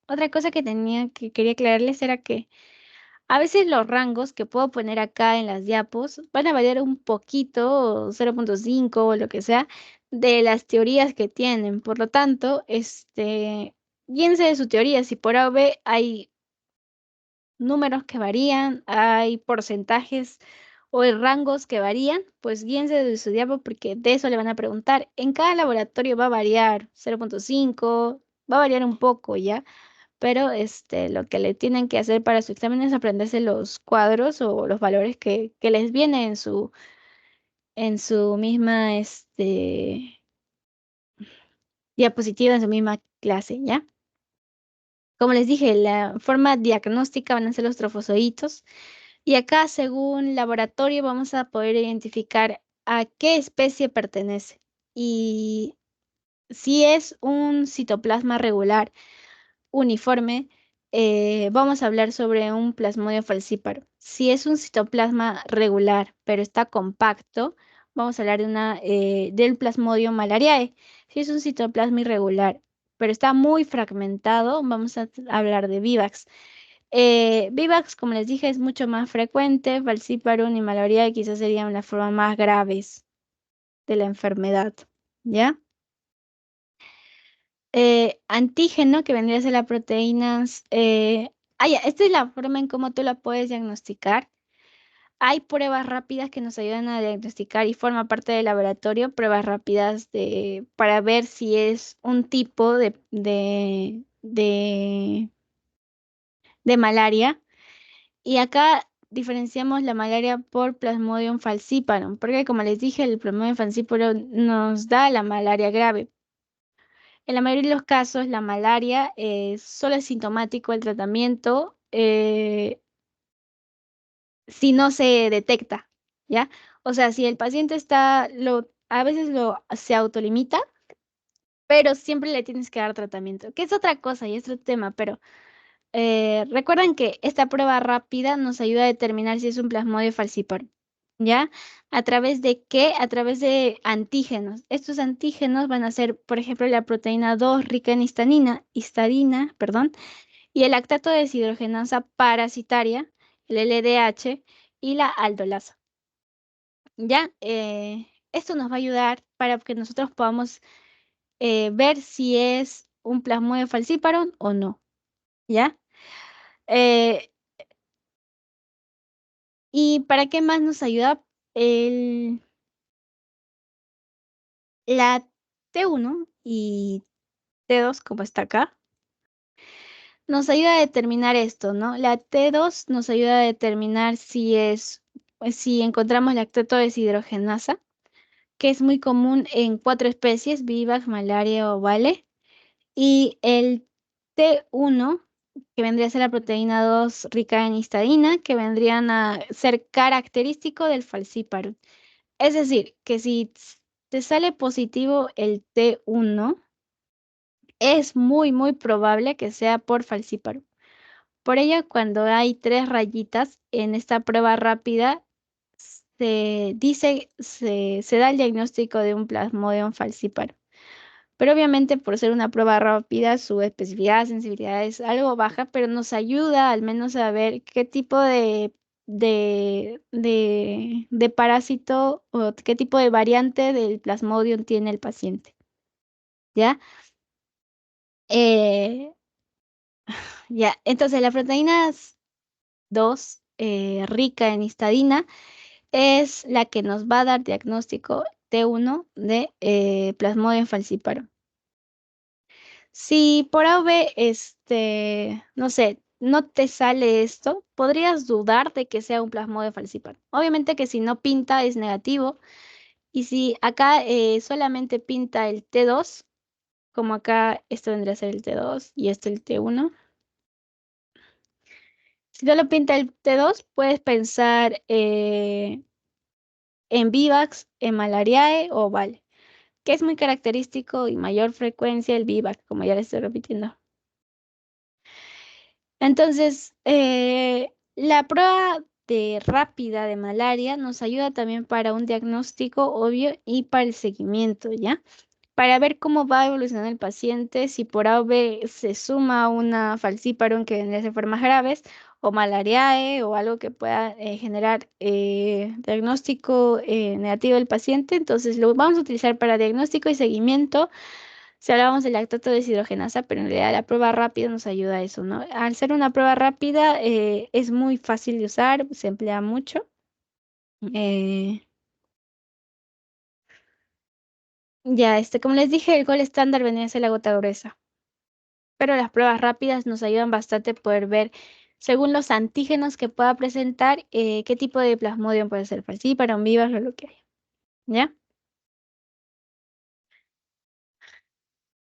Otra cosa que quería aclararles era que a veces los rangos que puedo poner acá en las diapos van a variar un poquito, 0,5 o lo que sea, de las teorías que tienen. Por lo tanto, guíense de su teoría. Si por A o B hay números que varían, hay porcentajes o hay rangos que varían, pues guíense de su diapo porque de eso le van a preguntar. En cada laboratorio va a variar 0,5, va a variar un poco, ¿ya? Pero lo que le tienen que hacer para su examen es aprenderse los cuadros o los valores que les vienen en su misma diapositiva, en su misma clase, ¿ya? Como les dije, la forma diagnóstica van a ser los trofozoitos. Y acá, según laboratorio, vamos a poder identificar a qué especie pertenece. Y si es un citoplasma regular uniforme, vamos a hablar sobre un plasmodio falcíparo. Si es un citoplasma regular, pero está compacto, vamos a hablar del plasmodio malariae. Si es un citoplasma irregular, pero está muy fragmentado, vamos a hablar de Vivax. Vivax, como les dije, es mucho más frecuente. Falciparum y malariae quizás serían las formas más graves de la enfermedad, ¿ya? Antígeno, que vendría a ser las proteínas. Ya, esta es la forma en cómo tú la puedes diagnosticar. hay pruebas rápidas que nos ayudan a diagnosticar y forma parte del laboratorio, pruebas rápidas para ver si es un tipo de malaria. Y acá diferenciamos la malaria por Plasmodium falciparum, porque como les dije, el Plasmodium falciparum nos da la malaria grave. En la mayoría de los casos, la malaria solo es sintomático el tratamiento si no se detecta, ¿ya? O sea, si el paciente a veces se autolimita, pero siempre le tienes que dar tratamiento, que es otra cosa y es otro tema, pero recuerden que esta prueba rápida nos ayuda a determinar si es un plasmodio falciparum, ¿ya? ¿A través de qué? A través de antígenos. Estos antígenos van a ser, por ejemplo, la proteína 2 rica en histidina, perdón, y el lactato de deshidrogenasa parasitaria, el LDH, y la aldolasa, ¿ya? Esto nos va a ayudar para que nosotros podamos ver si es un plasmodio falciparum o no, ¿ya? Eh, ¿Y para qué más nos ayuda? El, la T1 y T2, como está acá, nos ayuda a determinar esto, ¿no? La T2 nos ayuda a determinar si encontramos lactato deshidrogenasa, que es muy común en 4 especies, Vivax, malaria o Vale. Y el T1, que vendría a ser la proteína 2 rica en histidina, que vendrían a ser característico del falciparum. Es decir, que si te sale positivo el T1, es muy probable que sea por falciparum. Por ello, cuando hay 3 rayitas en esta prueba rápida, se da el diagnóstico de un Plasmodium falciparum. Pero obviamente por ser una prueba rápida, su especificidad, sensibilidad es algo baja, pero nos ayuda al menos a ver qué tipo de parásito o qué tipo de variante del Plasmodium tiene el paciente. ¿Ya? Eh, ya, entonces la proteína 2 rica en histidina es la que nos va a dar diagnóstico T1 de Plasmodium falciparum. Si por A o B, no sé, no te sale esto, podrías dudar de que sea un plasmodium falciparum. Obviamente que si no pinta es negativo. Y si acá solamente pinta el T2, como acá esto vendría a ser el T2 y esto el T1. Si solo pinta el T2, puedes pensar en Vivax, en Malariae o Vale, que es muy característico y mayor frecuencia el Vivax, como ya le estoy repitiendo. Entonces, la prueba rápida de malaria nos ayuda también para un diagnóstico obvio y para el seguimiento, ¿ya? Para ver cómo va evolucionando el paciente, si por A o B se suma una falciparum que vendría a ser formas graves, o malariae, o algo que pueda generar diagnóstico negativo del paciente. Entonces, lo vamos a utilizar para diagnóstico y seguimiento si hablábamos del lactato de deshidrogenasa, pero en realidad la prueba rápida nos ayuda a eso, ¿no? Al ser una prueba rápida, es muy fácil de usar, se emplea mucho. eh, ya, como les dije, el gol estándar venía a ser la gota gruesa, pero las pruebas rápidas nos ayudan bastante a poder ver, según los antígenos que pueda presentar, qué tipo de plasmodium puede ser falciparum, vivas o lo que haya, ¿ya?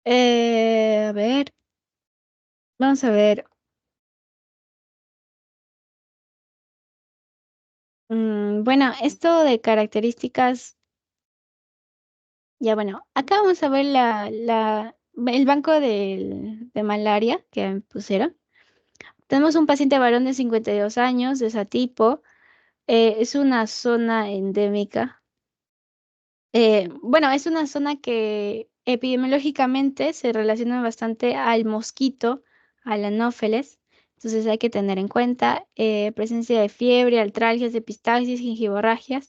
A ver, vamos a ver. Bueno, esto de características. Ya, bueno, acá vamos a ver el banco de malaria que me pusieron. Tenemos un paciente varón de 52 años de ese tipo. Es una zona endémica. Bueno, es una zona que epidemiológicamente se relaciona bastante al mosquito, al anófeles. Entonces hay que tener en cuenta presencia de fiebre, artralgias, epistaxis, gingivorragias.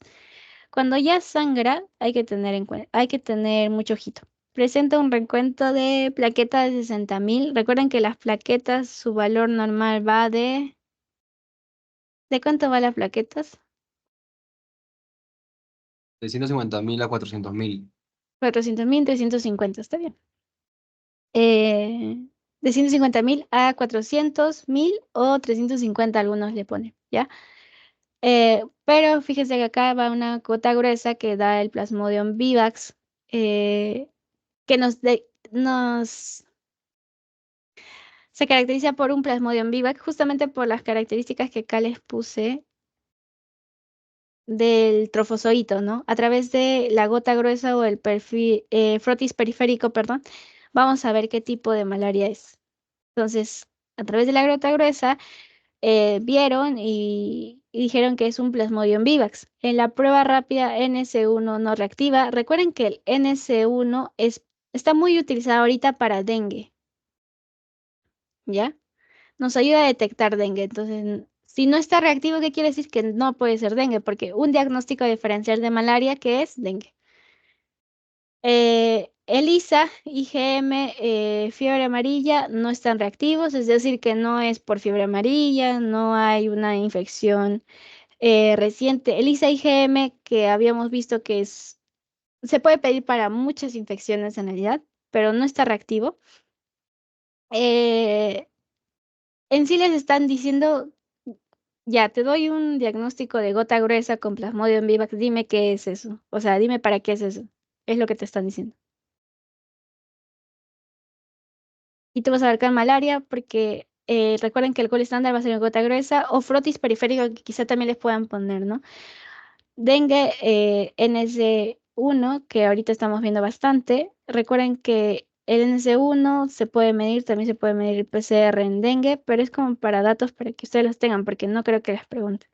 Cuando ya sangra, hay que tener mucho ojito. Presenta un recuento de plaquetas de 60.000. Recuerden que las plaquetas, su valor normal va ¿De cuánto va las plaquetas? De 150.000 a 400.000. 400.000, 350, está bien. De 150.000 a 400.000 o 350 algunos le ponen, ¿ya? Pero fíjese que acá va una gota gruesa que da el Plasmodium vivax, que se caracteriza por un Plasmodium vivax, justamente por las características que acá les puse del trofozoito, ¿no? A través de la gota gruesa o el frotis periférico, perdón, vamos a ver qué tipo de malaria es. Entonces, a través de la gota gruesa, vieron y dijeron que es un Plasmodium vivax. En la prueba rápida NS1 no reactiva. Recuerden que el NS1 está muy utilizado ahorita para dengue, ¿ya? Nos ayuda a detectar dengue. Entonces, si no está reactivo, ¿qué quiere decir? Que no puede ser dengue, porque un diagnóstico diferencial de malaria, ¿qué es? Dengue. ELISA, IgM, fiebre amarilla no están reactivos, es decir, que no es por fiebre amarilla, no hay una infección reciente. ELISA IgM, que habíamos visto que se puede pedir para muchas infecciones en realidad, pero no está reactivo. Eh, en sí les están diciendo, ya, te doy un diagnóstico de gota gruesa con Plasmodium vivax, dime qué es eso. O sea, dime para qué es eso. Es lo que te están diciendo. Y te vas a abarcar malaria porque recuerden que el gol estándar va a ser en gota gruesa o frotis periférico que quizá también les puedan poner, ¿no? Dengue NS1, que ahorita estamos viendo bastante. Recuerden que el NS1 se puede medir, también se puede medir el PCR en dengue, pero es como para datos para que ustedes los tengan, porque no creo que les pregunten.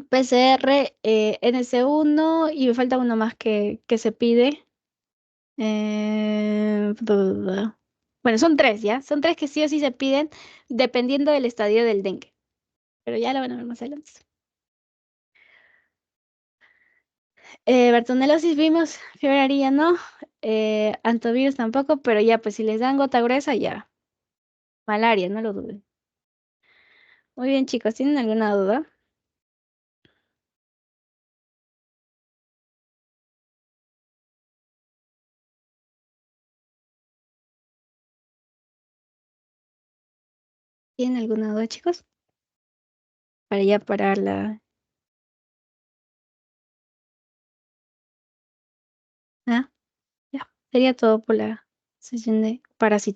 PCR NS1 y me falta uno más que se pide. Bueno, son tres, ¿ya? Son tres que sí o sí se piden dependiendo del estadio del dengue. Pero ya lo van a ver más adelante. Bartonelosis vimos, fiebre amarilla no, antivirus tampoco, pero ya, pues si les dan gota gruesa, ya. Malaria, no lo duden. Muy bien, chicos, ¿tienen alguna duda? ¿Tienen alguna duda, chicos? Para ya parar la... Ah, ya. Sería todo por la sesión de parásitos.